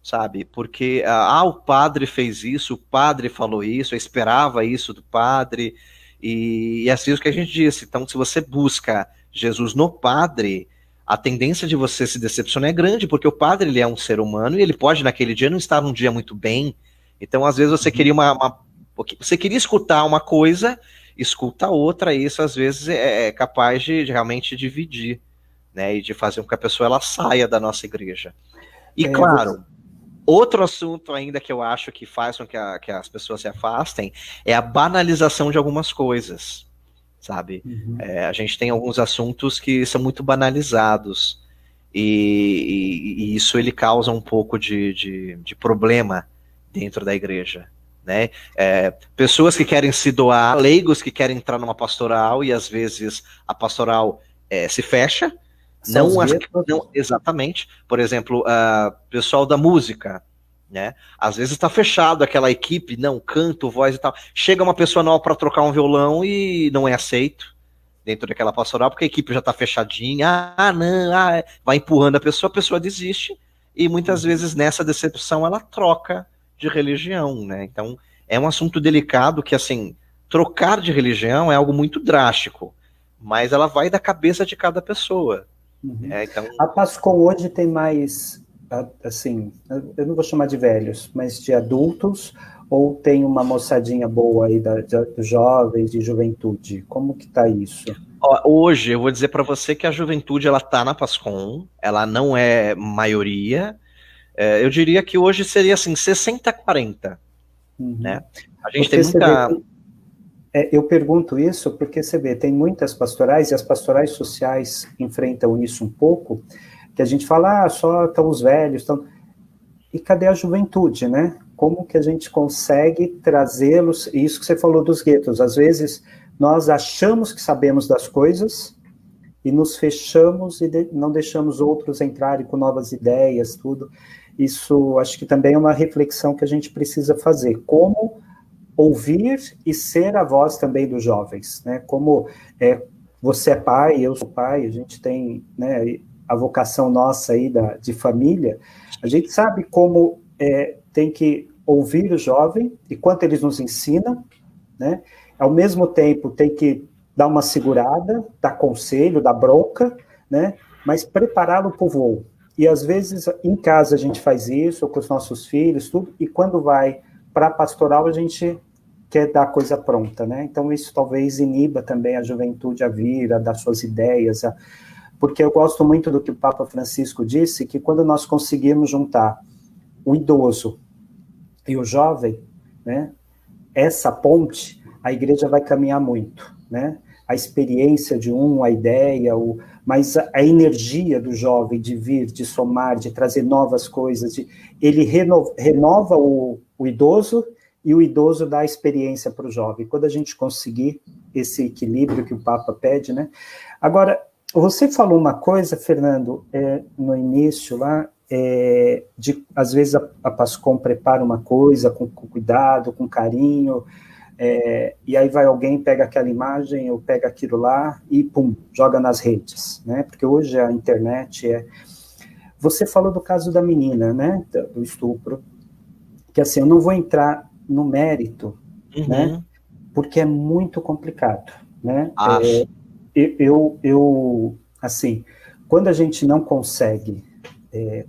sabe? Porque, o padre fez isso, o padre falou isso, eu esperava isso do padre, e assim é o que a gente disse. Então, se você busca Jesus no padre, a tendência de você se decepcionar é grande, porque o padre, ele é um ser humano, e ele pode, naquele dia, não estar num dia muito bem. Então, às vezes, você queria você queria escutar uma coisa, escuta outra, e isso, às vezes, é capaz de realmente dividir, né? E de fazer com que a pessoa ela saia da nossa igreja. E, claro... Outro assunto ainda que eu acho que faz com que as pessoas se afastem é a banalização de algumas coisas, sabe? Uhum. A gente tem alguns assuntos que são muito banalizados e isso ele causa um pouco de problema dentro da igreja, né? Pessoas que querem se doar, leigos que querem entrar numa pastoral e às vezes a pastoral se fecha. Não, exatamente. Por exemplo, pessoal da música, né? Às vezes está fechado aquela equipe, não, canto, voz e tal. Chega uma pessoa nova para trocar um violão e não é aceito dentro daquela pastoral, porque a equipe já está fechadinha. Vai empurrando a pessoa desiste. E muitas vezes nessa decepção ela troca de religião, né? Então é um assunto delicado que, assim, trocar de religião é algo muito drástico, mas ela vai da cabeça de cada pessoa. Uhum. Então... A Pascom hoje tem mais, assim, eu não vou chamar de velhos, mas de adultos Ou tem uma moçadinha boa aí dos jovens, de juventude? Como que está isso? Hoje, eu vou dizer para você que a juventude, ela tá na Pascom, ela não é maioria. Eu diria que hoje seria assim, 60-40, né? A gente Porque tem muita... eu pergunto isso porque você vê, tem muitas pastorais, e as pastorais sociais enfrentam isso um pouco, que a gente fala, só estão os velhos, estão... E cadê a juventude, né? Como que a gente consegue trazê-los, isso que você falou dos guetos, às vezes nós achamos que sabemos das coisas e nos fechamos e não deixamos outros entrarem com novas ideias, tudo. Isso acho que também é uma reflexão que a gente precisa fazer, como ouvir e ser a voz também dos jovens, né? Como você é pai, eu sou pai, a gente tem, né, a vocação nossa aí de família, a gente sabe como tem que ouvir o jovem e quanto eles nos ensinam, né? Ao mesmo tempo tem que dar uma segurada, dar conselho, dar bronca, né? Mas prepará-lo para o voo. E às vezes em casa a gente faz isso, ou com os nossos filhos, tudo, e quando vai para a pastoral a gente quer dar a coisa pronta, né? Então isso talvez iniba também a juventude a vir, a dar suas ideias, porque eu gosto muito do que o Papa Francisco disse, que quando nós conseguirmos juntar o idoso e o jovem, né, essa ponte, a igreja vai caminhar muito, né? A experiência de a ideia, mas a energia do jovem de vir, de somar, de trazer novas coisas, ele renova o idoso e o idoso dá a experiência para o jovem. Quando a gente conseguir esse equilíbrio que o Papa pede, né? Agora, você falou uma coisa, Fernando, no início lá, às vezes a Pascom prepara uma coisa com cuidado, com carinho, e aí vai alguém, pega aquela imagem, ou pega aquilo lá e, pum, joga nas redes, né? Porque hoje a internet Você falou do caso da menina, né? Do estupro, que assim, eu não vou entrar no mérito, né? Porque é muito complicado, né? Assim, quando a gente não consegue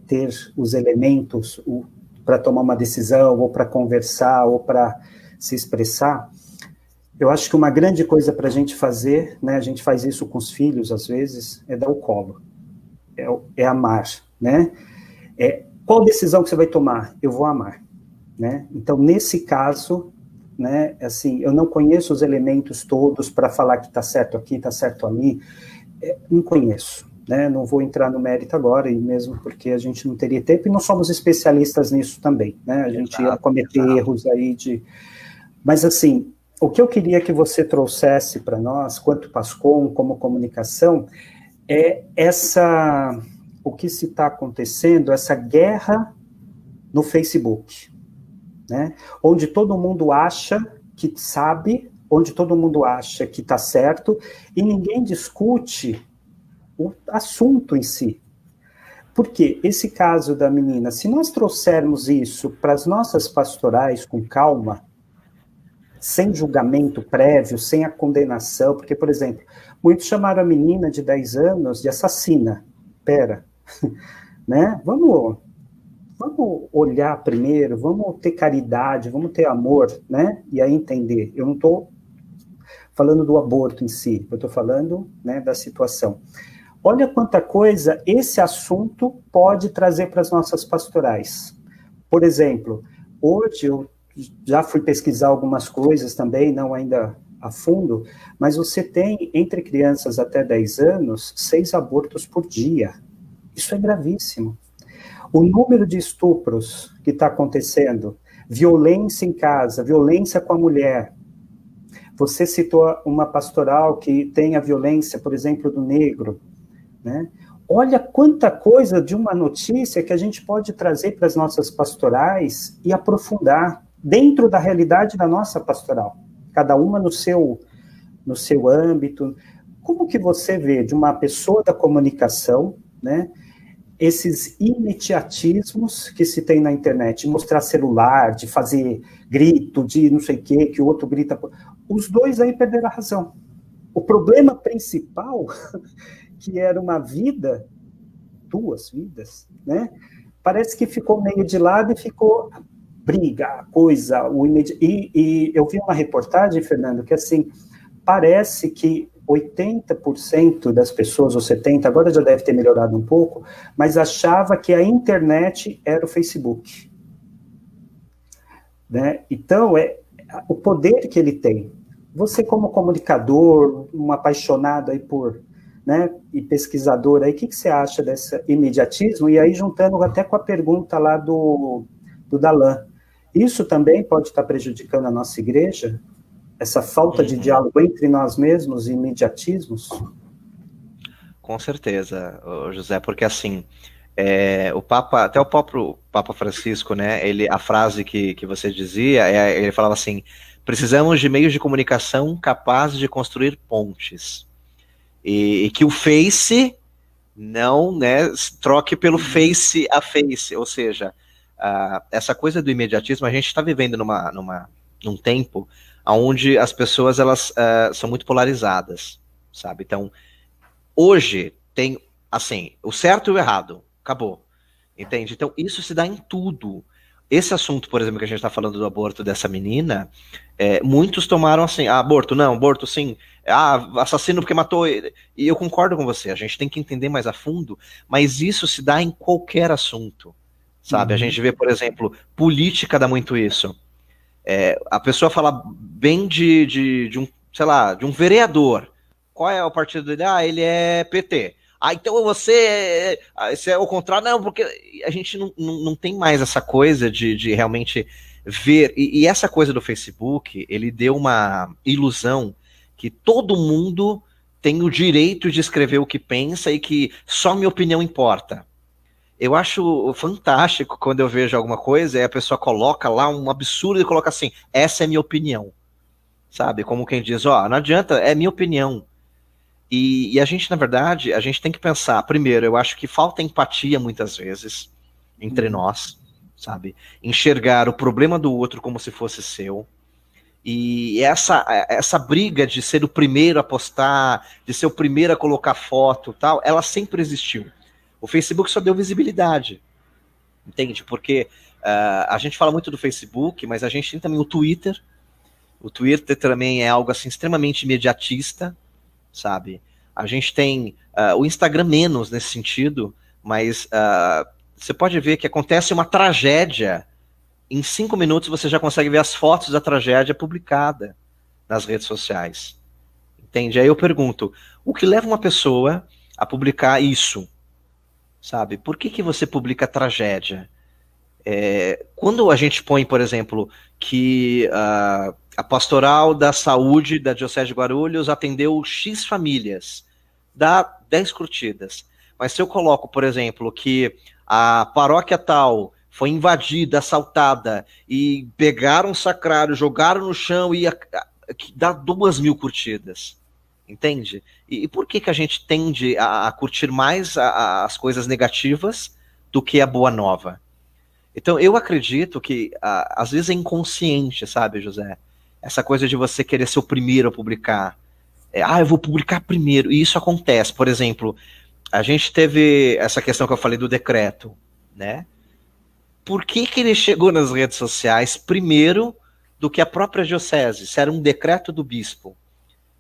ter os elementos para tomar uma decisão, ou para conversar, ou para se expressar, eu acho que uma grande coisa para a gente fazer, né, a gente faz isso com os filhos, às vezes, é dar o colo, é amar, né? Qual decisão que você vai tomar? Eu vou amar, né? Então, nesse caso, né, assim, eu não conheço os elementos todos para falar que está certo aqui, está certo ali, não conheço, né? Não vou entrar no mérito agora, e mesmo porque a gente não teria tempo, e não somos especialistas nisso também, né? A gente ia cometer erros aí Mas, assim, o que eu queria que você trouxesse para nós, quanto Pascom, como comunicação, é o que se está acontecendo, essa guerra no Facebook, né? Onde todo mundo acha que sabe, onde todo mundo acha que está certo, e ninguém discute o assunto em si. Porque esse caso da menina, se nós trouxermos isso para as nossas pastorais com calma, sem julgamento prévio, sem a condenação, porque, por exemplo, muitos chamaram a menina de 10 anos de assassina. Pera, né? Vamos olhar primeiro, vamos ter caridade, vamos ter amor, né? E aí entender. Eu não estou falando do aborto em si, eu estou falando, né, da situação. Olha quanta coisa esse assunto pode trazer para as nossas pastorais. Por exemplo, hoje eu já fui pesquisar algumas coisas também, não ainda a fundo, mas você tem, entre crianças até 10 anos, 6 abortos por dia. Isso é gravíssimo. O número de estupros que está acontecendo, violência em casa, violência com a mulher. Você citou uma pastoral que tem a violência, por exemplo, do negro, né? Olha quanta coisa de uma notícia que a gente pode trazer para as nossas pastorais e aprofundar dentro da realidade da nossa pastoral, cada uma no seu âmbito. Como que você vê de uma pessoa da comunicação, né, esses imediatismos que se tem na internet, de mostrar celular, de fazer grito, de não sei o quê, que o outro grita... Os dois aí perderam a razão. O problema principal, que era uma vida, 2 vidas, né, parece que ficou meio de lado e ficou briga, coisa, e eu vi uma reportagem, Fernando, que assim, parece que 80% das pessoas, ou 70%, agora já deve ter melhorado um pouco, mas achava que a internet era o Facebook. Né? Então, é o poder que ele tem. Você, como comunicador, um apaixonado aí por, né, e pesquisador, aí, o que você acha desse imediatismo? E aí, juntando até com a pergunta lá do Dalan, isso também pode estar prejudicando a nossa igreja? Essa falta de diálogo entre nós mesmos e imediatismos? Com certeza, José, porque assim, o Papa, até o próprio Papa Francisco, né, a frase que você dizia, ele falava assim, precisamos de meios de comunicação capazes de construir pontes, e que o Face não, né, troque pelo Face a Face, ou seja, essa coisa do imediatismo, a gente está vivendo num tempo onde as pessoas, elas são muito polarizadas, sabe, então, hoje tem, assim, o certo e o errado, acabou, entende? Então, isso se dá em tudo. Esse assunto, por exemplo, que a gente está falando do aborto dessa menina, muitos tomaram assim, aborto não, aborto sim, assassino porque matou, e eu concordo com você, a gente tem que entender mais a fundo, mas isso se dá em qualquer assunto, sabe? A gente vê, por exemplo, política dá muito isso. A pessoa fala bem de um, sei lá, de um vereador. Qual é o partido dele? Ele é PT. Então você é o contrário. Não, porque a gente não tem mais essa coisa de realmente ver. E essa coisa do Facebook, ele deu uma ilusão que todo mundo tem o direito de escrever o que pensa e que só minha opinião importa. Eu acho fantástico quando eu vejo alguma coisa e a pessoa coloca lá um absurdo e coloca assim, essa é minha opinião. Sabe? Como quem diz, não adianta, é minha opinião. E a gente, na verdade, a gente tem que pensar, primeiro, eu acho que falta empatia muitas vezes entre nós, sabe? Enxergar o problema do outro como se fosse seu. E essa briga de ser o primeiro a postar, de ser o primeiro a colocar foto, tal, ela sempre existiu. O Facebook só deu visibilidade, entende? Porque a gente fala muito do Facebook, mas a gente tem também o Twitter. O Twitter também é algo assim extremamente imediatista, sabe? A gente tem o Instagram menos nesse sentido, mas você pode ver que acontece uma tragédia, em 5 minutos você já consegue ver as fotos da tragédia publicada nas redes sociais, entende? Aí eu pergunto, o que leva uma pessoa a publicar isso, sabe? Por que você publica tragédia? Quando a gente põe, por exemplo, que a pastoral da saúde da Diocese de Guarulhos atendeu X famílias, dá 10 curtidas. Mas se eu coloco, por exemplo, que a paróquia tal foi invadida, assaltada, e pegaram o sacrário, jogaram no chão, e dá 2.000 curtidas. Entende? E por que a gente tende a curtir mais as coisas negativas do que a boa nova? Então, eu acredito que, às vezes, é inconsciente, sabe, José? Essa coisa de você querer ser o primeiro a publicar. Eu vou publicar primeiro. E isso acontece. Por exemplo, a gente teve essa questão que eu falei do decreto, né? Por que ele chegou nas redes sociais primeiro do que a própria diocese? Se era um decreto do bispo.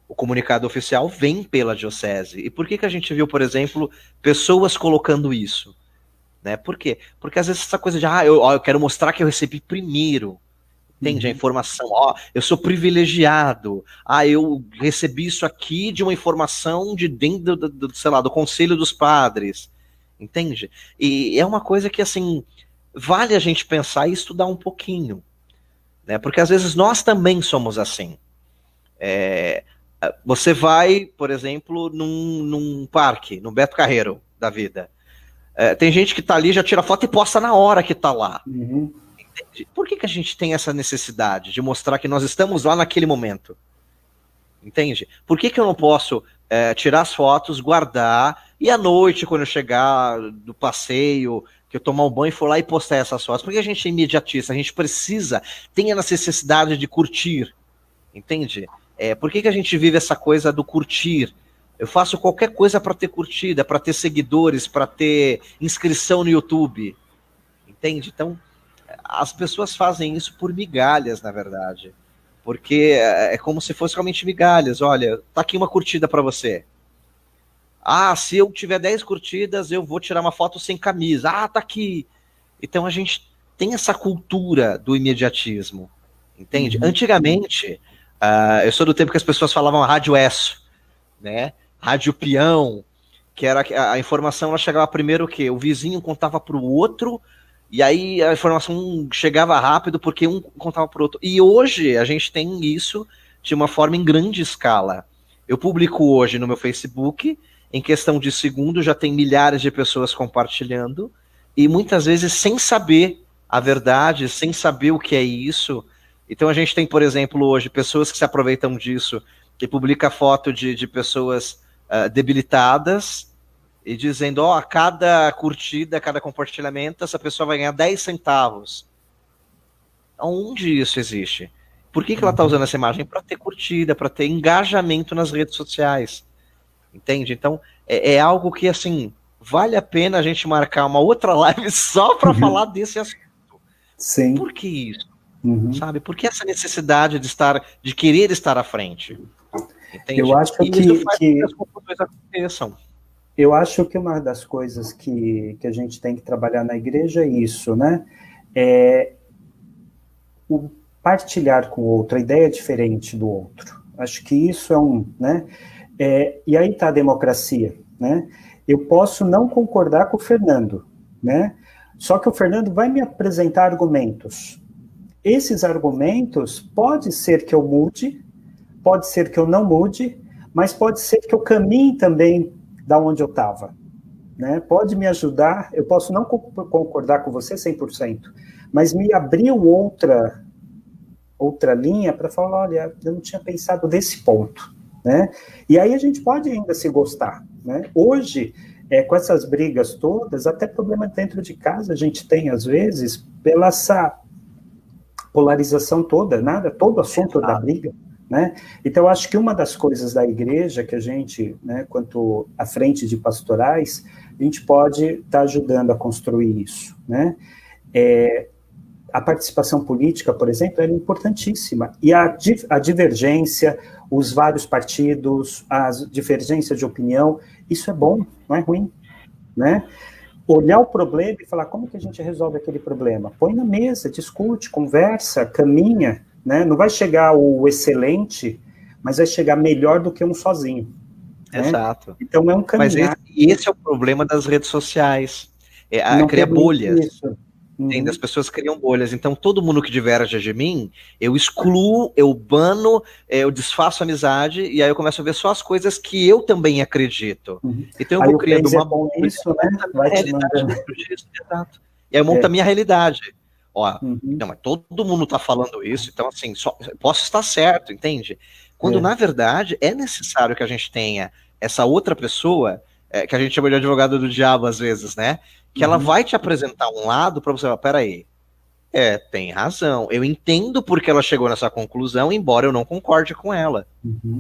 O comunicado oficial vem pela diocese. E por que a gente viu, por exemplo, pessoas colocando isso? Né? Por quê? Porque às vezes essa coisa de, eu quero mostrar que eu recebi primeiro, entende? A informação, eu sou privilegiado, eu recebi isso aqui de uma informação de dentro sei lá, do Conselho dos Padres, entende? E é uma coisa que, assim, vale a gente pensar e estudar um pouquinho, né? Porque às vezes nós também somos assim. Você vai, por exemplo, num parque, no Beto Carreiro da vida. Tem gente que tá ali, já tira foto e posta na hora que tá lá. Entende? Por que a gente tem essa necessidade de mostrar que nós estamos lá naquele momento? Entende? Por que eu não posso tirar as fotos, guardar, e à noite, quando eu chegar do passeio, que eu tomar um banho, for lá e postar essas fotos? Porque a gente é imediatista, a gente precisa, tem essa necessidade de curtir, entende? Por que a gente vive essa coisa do curtir? Eu faço qualquer coisa para ter curtida, para ter seguidores, para ter inscrição no YouTube. Entende? Então, as pessoas fazem isso por migalhas, na verdade. Porque é como se fosse realmente migalhas. Olha, tá aqui uma curtida para você. Ah, se eu tiver 10 curtidas, eu vou tirar uma foto sem camisa. Ah, tá aqui. Então a gente tem essa cultura do imediatismo, entende? Antigamente, eu sou do tempo que as pessoas falavam rádio ESSO, né? Rádio peão, que era a informação, ela chegava primeiro o quê? O vizinho contava para o outro, e aí a informação chegava rápido porque um contava para o outro. E hoje a gente tem isso de uma forma em grande escala. Eu publico hoje no meu Facebook, em questão de segundo já tem milhares de pessoas compartilhando, e muitas vezes sem saber a verdade, sem saber o que é isso. Então a gente tem, por exemplo, hoje pessoas que se aproveitam disso, que publica foto de pessoas debilitadas, e dizendo, ó, a cada curtida, a cada compartilhamento, essa pessoa vai ganhar 10 centavos. Onde isso existe? Por que ela está usando essa imagem? Para ter curtida, para ter engajamento nas redes sociais. Entende? Então, é algo que, assim, vale a pena a gente marcar uma outra live só para falar desse assunto. Sim. Por que isso? Sabe? Por que essa necessidade de querer estar à frente? Entende? Eu acho que isso faz com que as confusões aconteçam. Eu acho que uma das coisas que a gente tem que trabalhar na igreja é isso, né? É o partilhar com o outro, a ideia diferente do outro. Acho que isso é né? E aí está a democracia, né? Eu posso não concordar com o Fernando, né? Só que o Fernando vai me apresentar argumentos. Esses argumentos, pode ser que eu mude, pode ser que eu não mude, mas pode ser que eu caminhe também da onde eu estava, né? Pode me ajudar, eu posso não concordar com você 100%, mas me abriu outra linha para falar, olha, eu não tinha pensado desse ponto, né? E aí a gente pode ainda se gostar, né? Hoje, com essas brigas todas, até problema dentro de casa a gente tem, às vezes, pela essa polarização toda, todo assunto da briga, né? Então, eu acho que uma das coisas da igreja que a gente, né, quanto à frente de pastorais, a gente pode estar ajudando a construir isso, né? A participação política, por exemplo, é importantíssima. E a divergência, os vários partidos, as divergências de opinião, isso é bom, não é ruim, né? Olhar o problema e falar, como que a gente resolve aquele problema? Põe na mesa, discute, conversa, caminha, né? Não vai chegar o excelente, mas vai chegar melhor do que um sozinho. Né? Exato. Então é um caminho. Mas esse é o problema das redes sociais. Cria bolhas. As pessoas criam bolhas. Então, todo mundo que diverge de mim, eu excluo, eu bano, eu desfaço a amizade, e aí eu começo a ver só as coisas que eu também acredito. Então, eu vou criando uma bolha. Isso, né? Vai te mandando. Exato. E aí eu monto a minha realidade. Ó, não, mas todo mundo tá falando isso, então, assim, posso estar certo, entende? Quando, na verdade, é necessário que a gente tenha essa outra pessoa, que a gente chama de advogado do diabo, às vezes, né? Que ela vai te apresentar um lado para você falar, peraí, tem razão, eu entendo porque ela chegou nessa conclusão, embora eu não concorde com ela,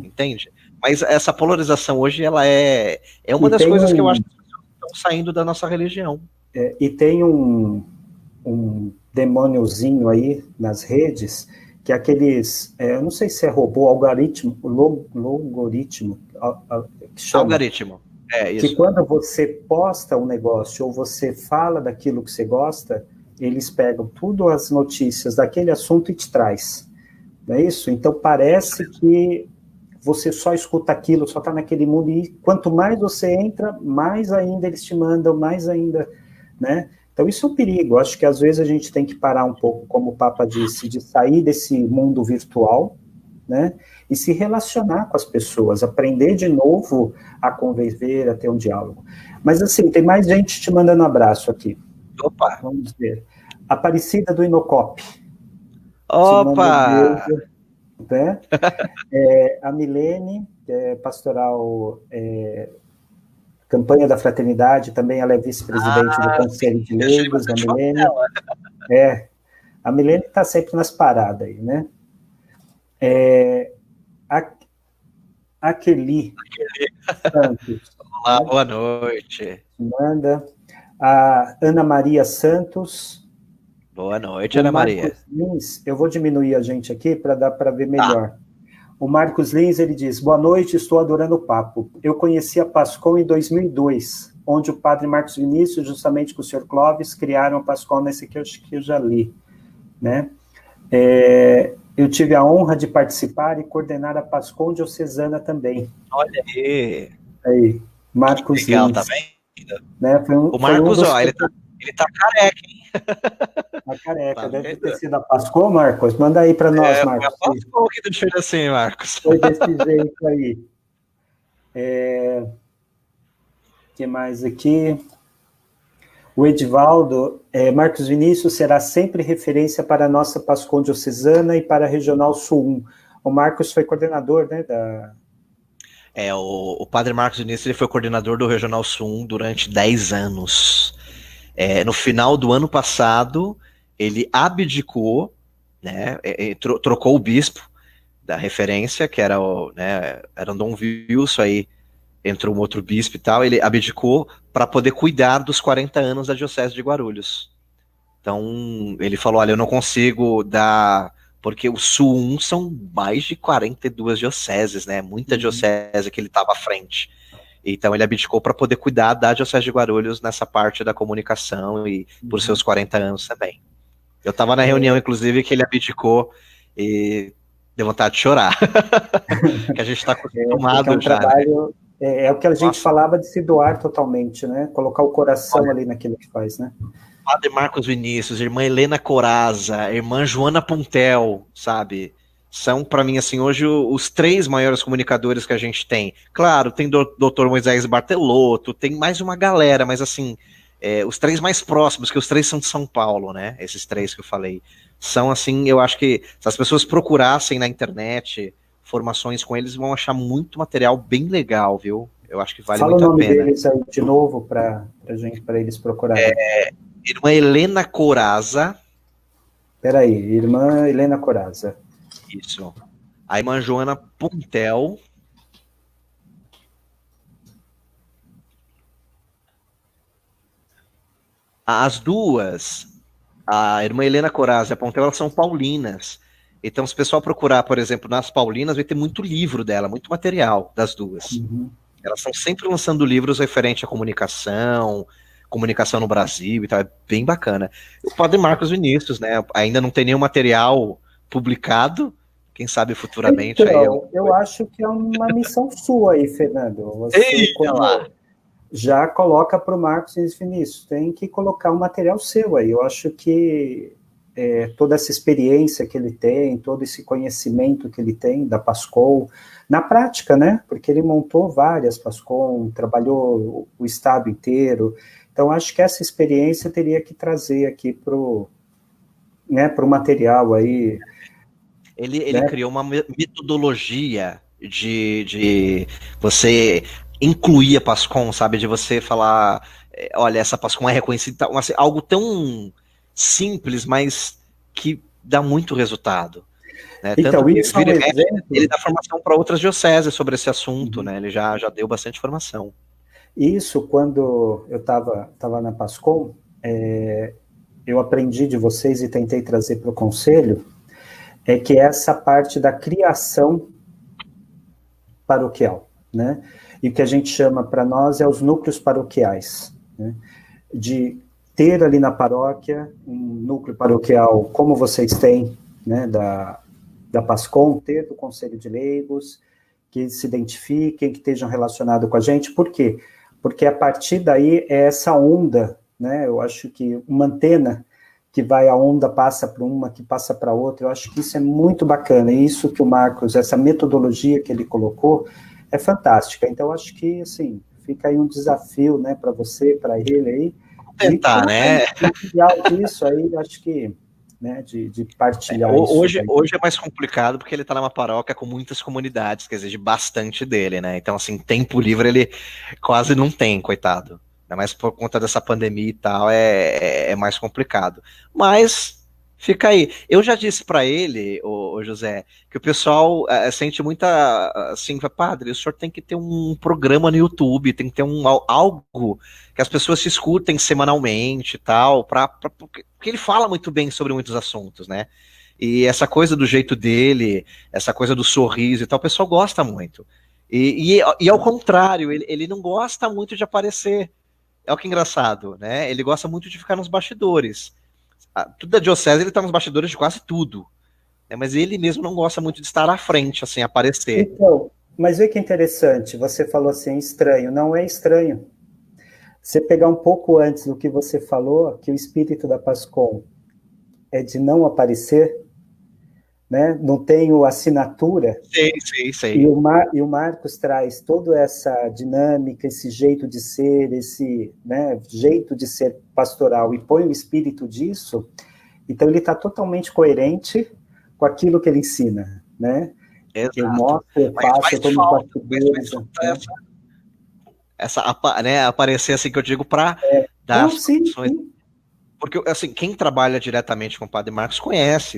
entende? Mas essa polarização hoje, ela é uma das coisas que eu acho que as pessoas estão saindo da nossa religião. E tem um demôniozinho aí nas redes, que é aqueles, eu não sei se é robô, algoritmo, logaritmo, que chama. Algoritmo. Isso. Que quando você posta um negócio ou você fala daquilo que você gosta, eles pegam tudo as notícias daquele assunto e te traz. Não é isso? Então parece que você só escuta aquilo, só está naquele mundo, e quanto mais você entra, mais ainda eles te mandam, mais ainda, né? Então isso é um perigo. Acho que às vezes a gente tem que parar um pouco, como o Papa disse, de sair desse mundo virtual, né? E se relacionar com as pessoas, aprender de novo a conviver, a ter um diálogo. Mas assim, tem mais gente te mandando abraço aqui. Opa! Vamos ver. Aparecida do Inocop. Opa! Beijo, né? A Milene, que é pastoral, campanha da fraternidade, também ela é vice-presidente do Conselho de Leigos, a Milene. A Milene está sempre nas paradas aí, né? Aquele Santos. Olá, boa noite. Manda. A Ana Maria Santos. Boa noite, O Ana Marcos Maria. Lins, eu vou diminuir a gente aqui para dar para ver melhor. O Marcos Lins, ele diz, boa noite, estou adorando o papo. Eu conheci a Pascom em 2002, onde o padre Marcos Vinícius, justamente com o senhor Clóvis, criaram a Pascom, nesse que eu já li, né? Eu tive a honra de participar e coordenar a Pascom diocesana também. Olha aí. Aí, Marcos Legal, Lins. Tá vendo? Né? O Marcos, ele tá careca, hein? Tá careca, Tá deve vendo? ter sido a Pascom, Marcos? Manda aí para nós, Marcos. Foi a Pascom que deixou ele assim, Marcos. Foi desse jeito aí. Que mais aqui? O Edivaldo, Marcos Vinícius será sempre referência para a nossa Pascom diocesana e para a Regional Sul 1. O Marcos foi coordenador, né, o padre Marcos Vinícius, ele foi coordenador do Regional Sul 1 durante 10 anos. No final do ano passado, ele abdicou, né, trocou o bispo da referência, que era era o Dom Wilson, aí entrou um outro bispo e tal, ele abdicou para poder cuidar dos 40 anos da Diocese de Guarulhos. Então, ele falou, olha, eu não consigo dar... Porque o Sul 1 são mais de 42 dioceses, né? Muita diocese que ele estava à frente. Então, ele abdicou para poder cuidar da Diocese de Guarulhos nessa parte da comunicação e por seus 40 anos também. Eu estava na reunião, inclusive, que ele abdicou e deu vontade de chorar. Que a gente está acostumado já. Trabalho, né? É o que a gente falava de se doar totalmente, né? Colocar o coração ali naquilo que faz, né? Padre Marcos Vinícius, irmã Helena Coraza, irmã Joana Puntel, sabe? São, para mim, assim, hoje os 3 maiores comunicadores que a gente tem. Claro, tem Dr. Moisés Bartelotto, tem mais uma galera, mas assim, os 3 mais próximos, que os 3 são de São Paulo, né? Esses 3 que eu falei. São, assim, eu acho que se as pessoas procurassem na internet formações com eles, vão achar muito material bem legal, viu? Eu acho que vale muito a pena. Fala o nome deles aí de novo para eles procurarem. Irmã Helena Coraza. Peraí, irmã Helena Coraza. Isso. A irmã Joana Puntel. As duas, a irmã Helena Coraza e a Puntel, elas são paulinas. Então, se o pessoal procurar, por exemplo, nas paulinas, vai ter muito livro dela, muito material das duas. Elas estão sempre lançando livros referentes à comunicação no Brasil e tal, é bem bacana. O padre Marcos Vinícius, né, ainda não tem nenhum material publicado, quem sabe futuramente. Então, eu acho que é uma missão sua aí, Fernando. Você já coloca para o Marcos Vinícius, tem que colocar um material seu aí. Eu acho que toda essa experiência que ele tem, todo esse conhecimento que ele tem da Pascom, na prática, né, porque ele montou várias Pascom, trabalhou o estado inteiro. Então, acho que essa experiência teria que trazer aqui para o material aí. Ele criou uma metodologia de você incluir a Pascom, sabe? De você falar, olha, essa Pascom é reconhecida, assim, algo tão simples, mas que dá muito resultado. Né? Então, tanto isso ele dá formação para outras dioceses sobre esse assunto, né? Ele já deu bastante formação. Isso, quando eu estava na Pascom, eu aprendi de vocês e tentei trazer para o conselho, que essa parte da criação paroquial, né? E o que a gente chama para nós é os núcleos paroquiais, né? De ter ali na paróquia um núcleo paroquial como vocês têm, né, da Pascom, ter do Conselho de Leigos, que se identifiquem, que estejam relacionados com a gente. Por quê? Porque a partir daí é essa onda, né? Eu acho que uma antena que vai, a onda passa para uma, que passa para outra, eu acho que isso é muito bacana, e isso que o Marcos, essa metodologia que ele colocou, é fantástica. Então, eu acho que, assim, fica aí um desafio, né, para você, para ele aí. Tentar, né? Disso aí, acho que, né, de partilhar hoje é mais complicado porque ele está numa paróquia com muitas comunidades, quer dizer, de bastante dele, né? Então, assim, tempo livre ele quase não tem, coitado. Mas por conta dessa pandemia e tal, é mais complicado. Mas Fica aí. Eu já disse para ele, o José, que o pessoal sente muita, assim, padre, o senhor tem que ter um programa no YouTube, tem que ter algo que as pessoas se escutem semanalmente e tal, porque ele fala muito bem sobre muitos assuntos, né? E essa coisa do jeito dele, essa coisa do sorriso e tal, o pessoal gosta muito. E ao contrário, ele não gosta muito de aparecer. É o que é engraçado, né? Ele gosta muito de ficar nos bastidores. Tudo da diocese, ele está nos bastidores de quase tudo. Né? Mas ele mesmo não gosta muito de estar à frente, assim, aparecer. Então, mas vê que interessante, você falou assim, estranho. Não é estranho. Você pegar um pouco antes do que você falou, que o espírito da Pascom é de não aparecer, né? Não tenho assinatura. Sei. E o Marcos traz toda essa dinâmica, esse jeito de ser, esse, né, jeito de ser pastoral, e põe o espírito disso, então ele está totalmente coerente com aquilo que ele ensina, né? Exato. Eu mostro, eu faço, eu tomo bastidores. Né, aparecer assim que eu digo para dar as condições. Porque, assim, quem trabalha diretamente com o Padre Marcos conhece,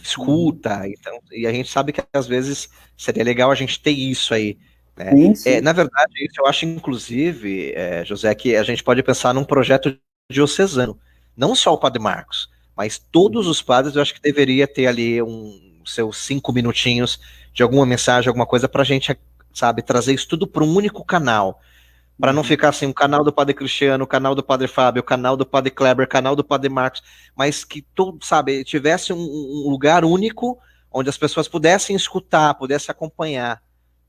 escuta, então, e a gente sabe que às vezes seria legal a gente ter isso aí. Né? Sim. Na verdade, isso eu acho, inclusive, José, que a gente pode pensar num projeto diocesano. Não só o Padre Marcos, mas todos os padres, eu acho que deveria ter ali seus 5 minutinhos de alguma mensagem, alguma coisa, para a gente, sabe, trazer isso tudo para um único canal. Para não ficar assim, o canal do Padre Cristiano, o canal do Padre Fábio, o canal do Padre Kleber, o canal do Padre Marcos, mas que todo, sabe, tivesse um lugar único onde as pessoas pudessem escutar, pudessem acompanhar,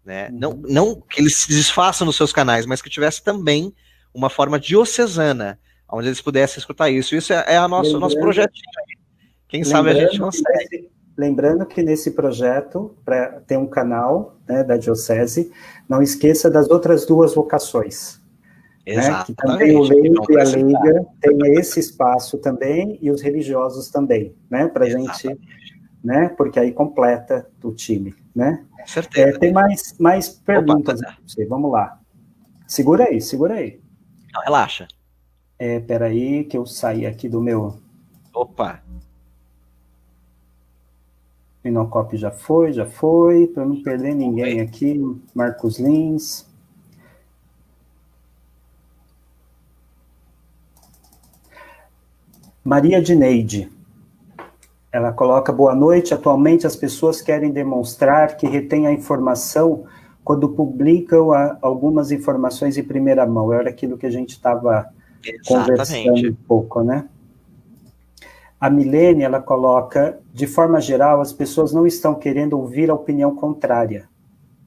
né? Não que eles se desfaçam nos seus canais, mas que tivesse também uma forma diocesana, onde eles pudessem escutar isso. Isso é o nosso projetinho. Quem sabe a gente consegue. Lembrando que nesse projeto, para ter um canal, né, da Diocese, não esqueça das outras 2 vocações. Né, que também o leigo e a leiga tem esse espaço também, e os religiosos também, né, para a gente, né, porque aí completa o time. Né? Com certeza. Tem mais perguntas. Vamos lá. Segura aí. Não, relaxa. Peraí, que eu saí aqui do meu... Opa! Minocop já foi, para não perder ninguém aqui. Marcos Lins. Maria Dineide. Ela coloca, boa noite, atualmente as pessoas querem demonstrar que retêm a informação quando publicam algumas informações em primeira mão. Era aquilo que a gente estava conversando um pouco, né? A Milene, ela coloca, de forma geral, as pessoas não estão querendo ouvir a opinião contrária,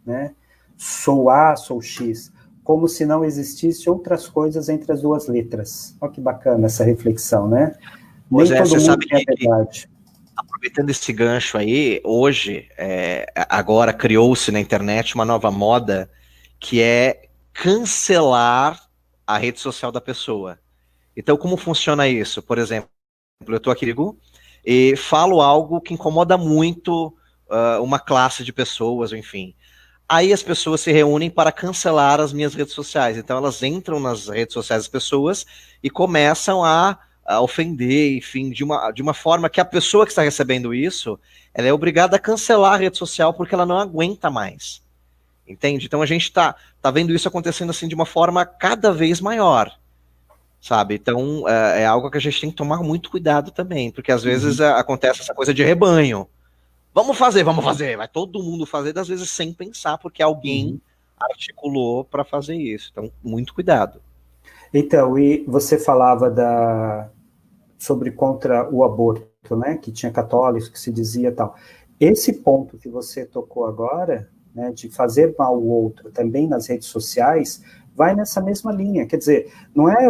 né? Sou A, sou X, como se não existisse outras coisas entre as 2 letras. Olha que bacana essa reflexão, né? Pois Nem todo você mundo sabe quer a verdade. Aproveitando esse gancho aí, hoje, agora criou-se na internet uma nova moda, que é cancelar a rede social da pessoa. Então, como funciona isso? Por exemplo, eu estou aqui e falo algo que incomoda muito uma classe de pessoas, enfim. Aí as pessoas se reúnem para cancelar as minhas redes sociais. Então elas entram nas redes sociais das pessoas e começam a ofender, enfim, de uma forma que a pessoa que está recebendo isso, ela é obrigada a cancelar a rede social porque ela não aguenta mais. Entende? Então a gente tá vendo isso acontecendo assim de uma forma cada vez maior. Sabe? Então, é algo que a gente tem que tomar muito cuidado também, porque às vezes acontece essa coisa de rebanho. Vamos fazer, vai todo mundo fazer, às vezes sem pensar, porque alguém articulou para fazer isso. Então, muito cuidado. Então, e você falava sobre contra o aborto, né? Que tinha católicos que se dizia tal. Esse ponto que você tocou agora, né, de fazer mal ao outro também nas redes sociais, vai nessa mesma linha, quer dizer,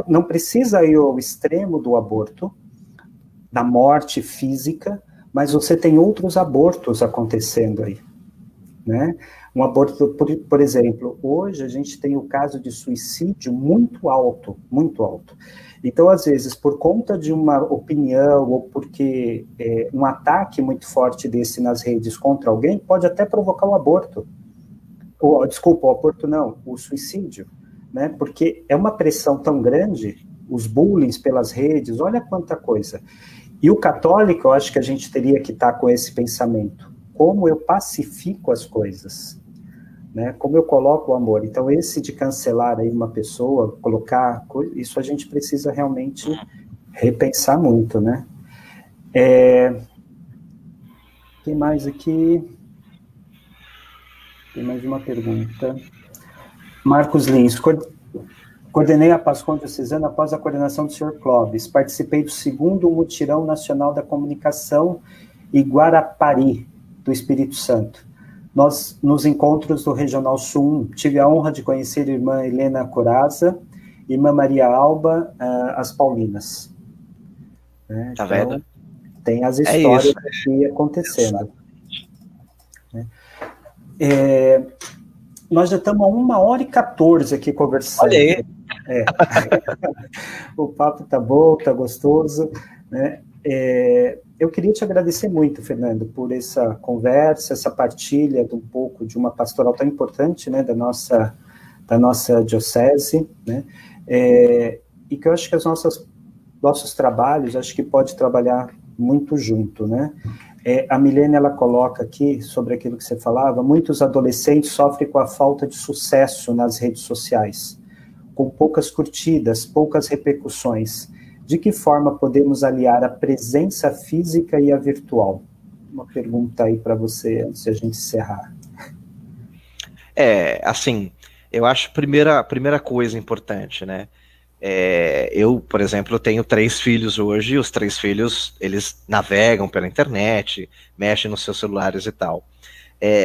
não precisa ir ao extremo do aborto, da morte física, mas você tem outros abortos acontecendo aí, né? Um aborto, por exemplo, hoje a gente tem o caso de suicídio muito alto, muito alto. Então, às vezes, por conta de uma opinião ou porque um ataque muito forte desse nas redes contra alguém, pode até provocar o aborto. Desculpa, o aborto não, o suicídio. Né, porque é uma pressão tão grande, os bullying pelas redes, olha quanta coisa. E o católico, eu acho que a gente teria que estar com esse pensamento. Como eu pacifico as coisas? Né? Como eu coloco o amor? Então, esse de cancelar aí uma pessoa, colocar... Isso a gente precisa realmente repensar muito, né? Tem mais aqui? Tem mais uma pergunta. Marcos Lins, coordenei a Pascom Diocesana após a coordenação do Sr. Clóvis. Participei do 2º Mutirão Nacional da Comunicação em Guarapari, do Espírito Santo. Nós, nos encontros do Regional Sul 1, tive a honra de conhecer a irmã Helena Coraza, irmã Maria Alba, as Paulinas. Né? Tá então, vendo? tem as histórias aqui acontecendo. Né? Nós já estamos a 1h14 aqui conversando. Olha aí. O papo tá bom, tá gostoso, né? Eu queria te agradecer muito, Fernando, por essa conversa, essa partilha de um pouco de uma pastoral tão importante, né, da nossa diocese, né? E que eu acho que os nossos trabalhos, acho que pode trabalhar muito junto, né? A Milene, ela coloca aqui, sobre aquilo que você falava, muitos adolescentes sofrem com a falta de sucesso nas redes sociais, com poucas curtidas, poucas repercussões. De que forma podemos aliar a presença física e a virtual? Uma pergunta aí para você, antes de a gente encerrar. Assim, eu acho a primeira coisa importante, né? Eu, por exemplo, tenho 3 filhos hoje, e os 3 filhos, eles navegam pela internet, mexem nos seus celulares e tal.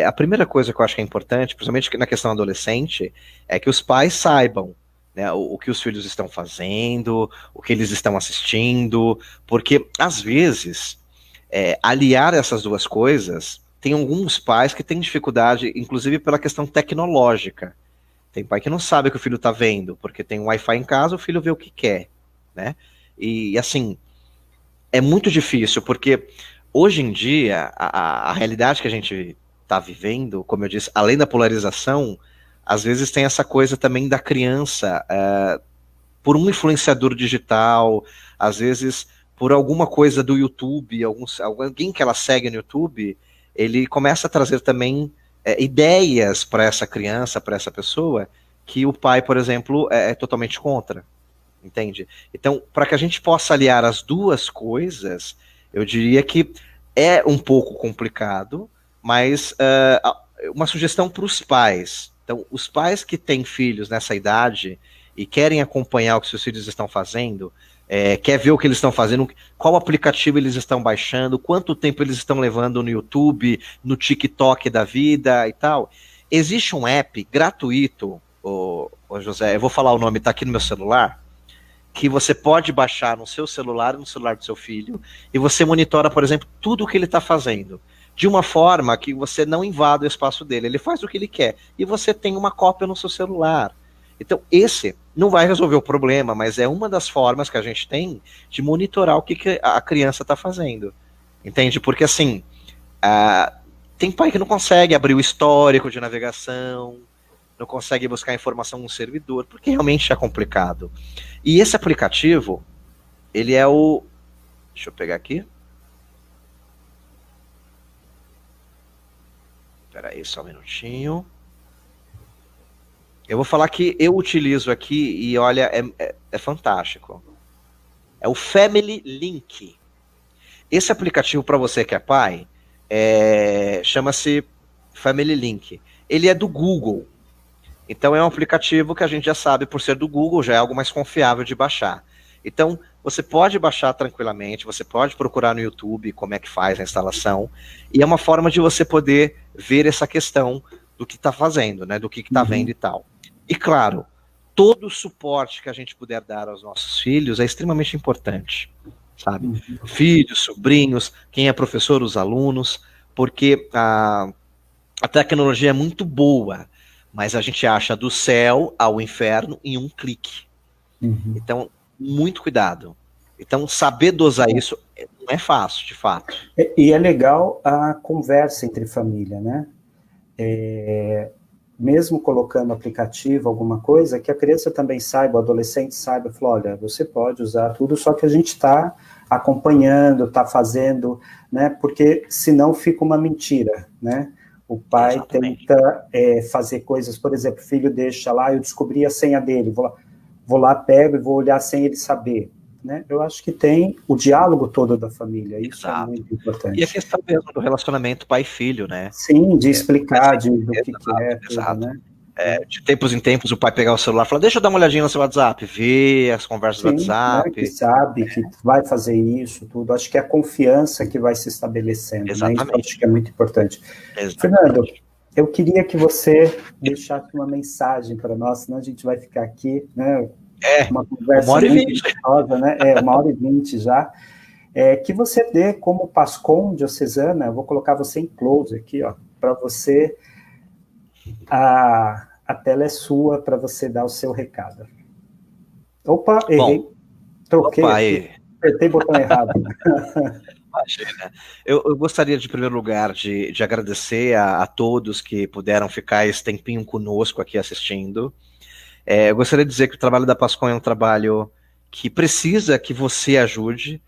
A primeira coisa que eu acho que é importante, principalmente na questão adolescente, é que os pais saibam, né, o que os filhos estão fazendo, o que eles estão assistindo, porque, às vezes, aliar essas duas coisas, tem alguns pais que têm dificuldade, inclusive pela questão tecnológica. Tem pai que não sabe o que o filho está vendo, porque tem um Wi-Fi em casa, o filho vê o que quer, né? E, assim, é muito difícil, porque hoje em dia, a realidade que a gente está vivendo, como eu disse, além da polarização, às vezes tem essa coisa também da criança, por um influenciador digital, às vezes por alguma coisa do YouTube, alguém que ela segue no YouTube, ele começa a trazer também ideias para essa criança, para essa pessoa, que o pai, por exemplo, é totalmente contra, entende? Então, para que a gente possa aliar as duas coisas, eu diria que é um pouco complicado, mas uma sugestão para os pais. Então, os pais que têm filhos nessa idade e querem acompanhar o que seus filhos estão fazendo, quer ver o que eles estão fazendo, qual aplicativo eles estão baixando, quanto tempo eles estão levando no YouTube, no TikTok da vida e tal. Existe um app gratuito, ô José, eu vou falar o nome, tá aqui no meu celular, que você pode baixar no seu celular, no celular do seu filho, e você monitora, por exemplo, tudo o que ele está fazendo, de uma forma que você não invada o espaço dele, ele faz o que ele quer, e você tem uma cópia no seu celular. Então, esse não vai resolver o problema, mas é uma das formas que a gente tem de monitorar o que a criança está fazendo. Entende? Porque, assim, tem pai que não consegue abrir o histórico de navegação, não consegue buscar informação no servidor, porque realmente é complicado. E esse aplicativo, ele é o... Deixa eu pegar aqui. Espera aí, só um minutinho. Eu vou falar que eu utilizo aqui e olha, é fantástico. É o Family Link. Esse aplicativo para você que é pai, chama-se Family Link. Ele é do Google. Então é um aplicativo que a gente já sabe, por ser do Google, já é algo mais confiável de baixar. Então você pode baixar tranquilamente, você pode procurar no YouTube como é que faz a instalação, e é uma forma de você poder ver essa questão do que está fazendo, né, do que está vendo e tal. E claro, todo o suporte que a gente puder dar aos nossos filhos é extremamente importante, sabe? Filhos, sobrinhos, quem é professor, os alunos, porque a tecnologia é muito boa, mas a gente acha do céu ao inferno em um clique. Então, muito cuidado. Então, saber dosar isso não é fácil, de fato. E é legal a conversa entre família, né? Mesmo colocando aplicativo, alguma coisa, que a criança também saiba, o adolescente saiba, fala, olha, você pode usar tudo, só que a gente está acompanhando, está fazendo, né? Porque senão fica uma mentira, né? O pai Exatamente. tenta fazer coisas, por exemplo, o filho deixa lá, eu descobri a senha dele, vou lá, pego e vou olhar sem ele saber, né? Eu acho que tem o diálogo todo da família, isso é Exato. muito E a importante. questão mesmo do relacionamento pai-filho, né? Sim, de explicar do que Exato, é tudo, exato. né? De tempos em tempos, o pai pegar o celular e falar, deixa eu dar uma olhadinha no seu WhatsApp, ver as conversas do Sim, né, que WhatsApp. sabe que vai fazer isso, tudo. Acho que é a confiança que vai se estabelecendo, né? Isso acho Exatamente. que é muito importante. Fernando, Exatamente. eu queria que você deixasse uma mensagem para nós, senão a gente vai ficar aqui, né? Uma Uma conversa hora e muito 20. gostosa, né? 1h20 já. Que você dê como PASCOM diocesana, eu vou colocar você em close aqui, ó, para você, a tela é sua para você dar o seu recado. Opa, errei. Bom, Troquei opa, aqui. Apertei o botão errado. imagina. Eu gostaria, de primeiro lugar, de agradecer a todos que puderam ficar esse tempinho conosco aqui assistindo. Eu gostaria de dizer que o trabalho da Pascom é um trabalho que precisa que você ajude.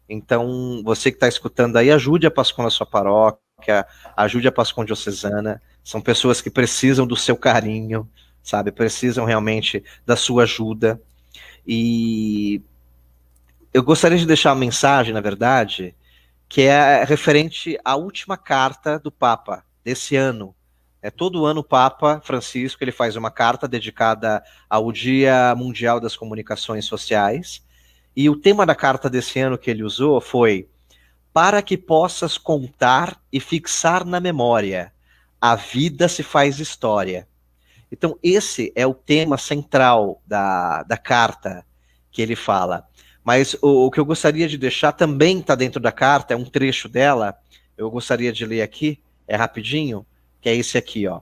Então, você que está escutando aí, ajude a Pascom na sua paróquia, ajude a Pascom diocesana. São pessoas que precisam do seu carinho, sabe? Precisam realmente da sua ajuda. E eu gostaria de deixar uma mensagem, na verdade, que é referente à última carta do Papa desse ano. Todo ano o Papa Francisco ele faz uma carta dedicada ao Dia Mundial das Comunicações Sociais, e o tema da carta desse ano que ele usou foi: para que possas contar e fixar na memória, a vida se faz história. Então esse é o tema central da carta que ele fala. Mas o que eu gostaria de deixar também está dentro da carta, é um trecho dela, eu gostaria de ler aqui, é rapidinho, que é esse aqui, ó.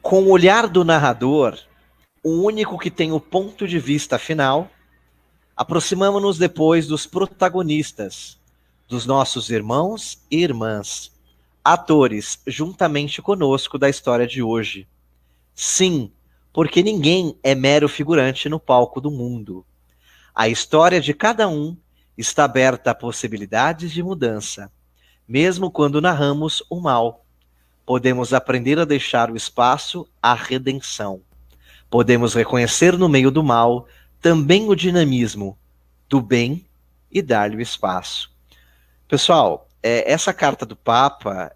Com o olhar do narrador, o único que tem o ponto de vista final, aproximamo-nos depois dos protagonistas, dos nossos irmãos e irmãs, atores juntamente conosco da história de hoje. Sim, porque ninguém é mero figurante no palco do mundo. A história de cada um está aberta a possibilidades de mudança, mesmo quando narramos o mal. Podemos aprender a deixar o espaço à redenção. Podemos reconhecer no meio do mal também o dinamismo do bem e dar-lhe o espaço. Pessoal, essa carta do Papa,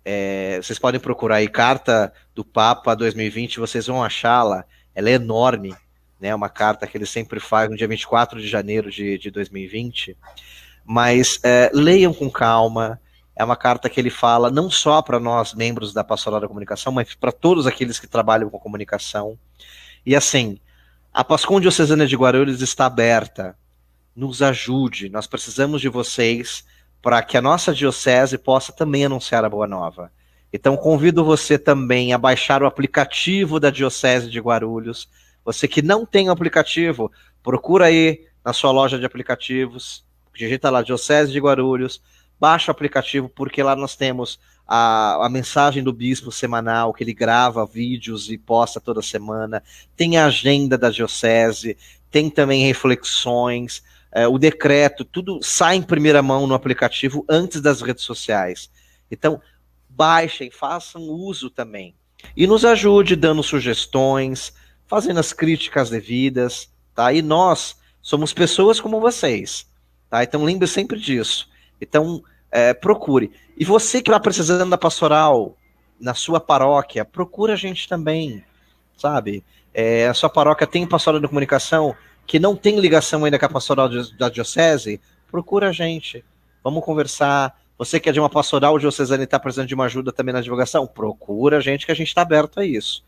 vocês podem procurar aí, Carta do Papa 2020, vocês vão achá-la, ela é enorme, né? Uma carta que ele sempre faz no dia 24 de janeiro de 2020, mas leiam com calma. É uma carta que ele fala não só para nós, membros da Pastoral da Comunicação, mas para todos aqueles que trabalham com comunicação. E assim, a Pascom Diocesana de Guarulhos está aberta. Nos ajude, nós precisamos de vocês para que a nossa diocese possa também anunciar a Boa Nova. Então convido você também a baixar o aplicativo da Diocese de Guarulhos. Você que não tem o aplicativo, procura aí na sua loja de aplicativos, digita lá Diocese de Guarulhos, baixa o aplicativo, porque lá nós temos a mensagem do bispo semanal, que ele grava vídeos e posta toda semana, tem a agenda da diocese, tem também reflexões, o decreto, tudo sai em primeira mão no aplicativo antes das redes sociais. Então, baixem, façam uso também. E nos ajude dando sugestões, fazendo as críticas devidas, tá? E nós somos pessoas como vocês, tá? Então lembre sempre disso. Então, procure. E você que está precisando da pastoral na sua paróquia, procura a gente também, sabe? A sua paróquia tem pastoral de comunicação que não tem ligação ainda com a pastoral da diocese, procura a gente. Vamos conversar. Você que é de uma pastoral diocesana e está precisando de uma ajuda também na divulgação, procura a gente que a gente está aberto a isso.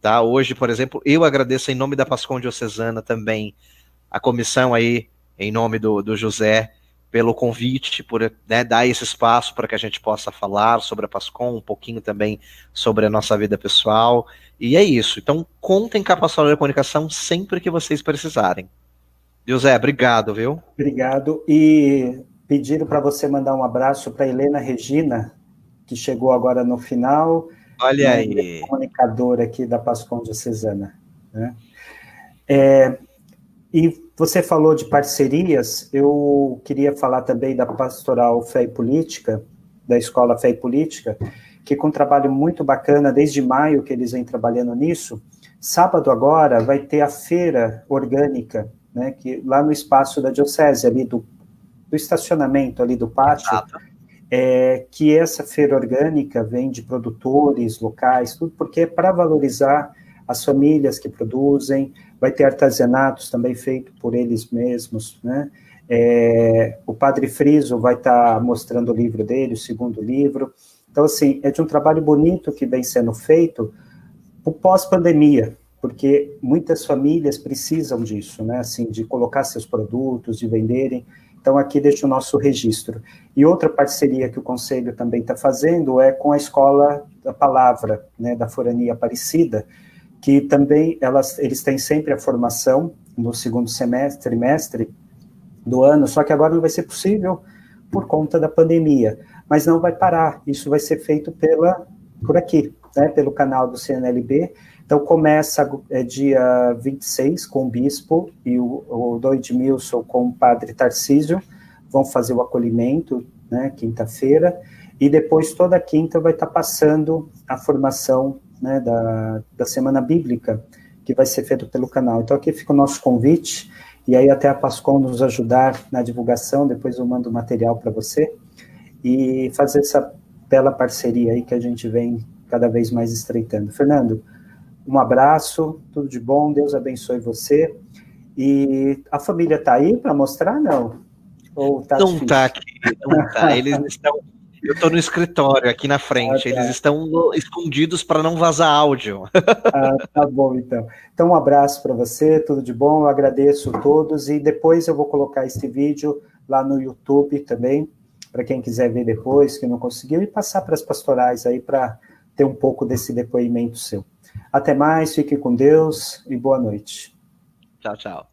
Tá? Hoje, por exemplo, eu agradeço em nome da Pascom Diocesana também a comissão aí, em nome do José, pelo convite, por dar esse espaço para que a gente possa falar sobre a Pascom, um pouquinho também sobre a nossa vida pessoal. E é isso. Então, contem com a Pastoral da Comunicação sempre que vocês precisarem. José, obrigado, viu? Obrigado. E pediram para você mandar um abraço para Helena Regina, que chegou agora no final. Olha aí. Comunicadora aqui da Pascom Diocesana, né? E você falou de parcerias, eu queria falar também da Pastoral Fé e Política, da Escola Fé e Política, que com um trabalho muito bacana, desde maio que eles vêm trabalhando nisso. Sábado agora vai ter a feira orgânica, né, que lá no espaço da Diocese, ali do estacionamento, ali do pátio, que essa feira orgânica vem de produtores locais, tudo porque é para valorizar as famílias que produzem, vai ter artesanatos também feito por eles mesmos, né? O Padre Friso vai estar mostrando o livro dele, o segundo livro. Então, assim, é de um trabalho bonito que vem sendo feito pós-pandemia, porque muitas famílias precisam disso, né? Assim, de colocar seus produtos, de venderem. Então, aqui deixa o nosso registro. E outra parceria que o Conselho também está fazendo é com a Escola da Palavra, né, da Forania Aparecida, que também eles têm sempre a formação no segundo trimestre do ano, só que agora não vai ser possível por conta da pandemia, mas não vai parar, isso vai ser feito por aqui, né, pelo canal do CNLB. Então começa dia 26 com o Bispo e o Dom Edmilson com o Padre Tarcísio, vão fazer o acolhimento, né, quinta-feira, e depois toda quinta vai estar passando a formação, né, da Semana Bíblica, que vai ser feito pelo canal. Então aqui fica o nosso convite, e aí até a Pascom nos ajudar na divulgação, depois eu mando o material para você, e fazer essa bela parceria aí que a gente vem cada vez mais estreitando. Fernando, um abraço, tudo de bom, Deus abençoe você. E a família está aí para mostrar, não? Ou tá não difícil? Tá aqui, não tá. Eles estão... Eu estou no escritório aqui na frente, eles estão escondidos para não vazar áudio. Tá bom, então. Então, um abraço para você, tudo de bom, eu agradeço a todos, e depois eu vou colocar esse vídeo lá no YouTube também, para quem quiser ver depois, que não conseguiu, e passar para as pastorais aí, para ter um pouco desse depoimento seu. Até mais, fique com Deus, e boa noite. Tchau, tchau.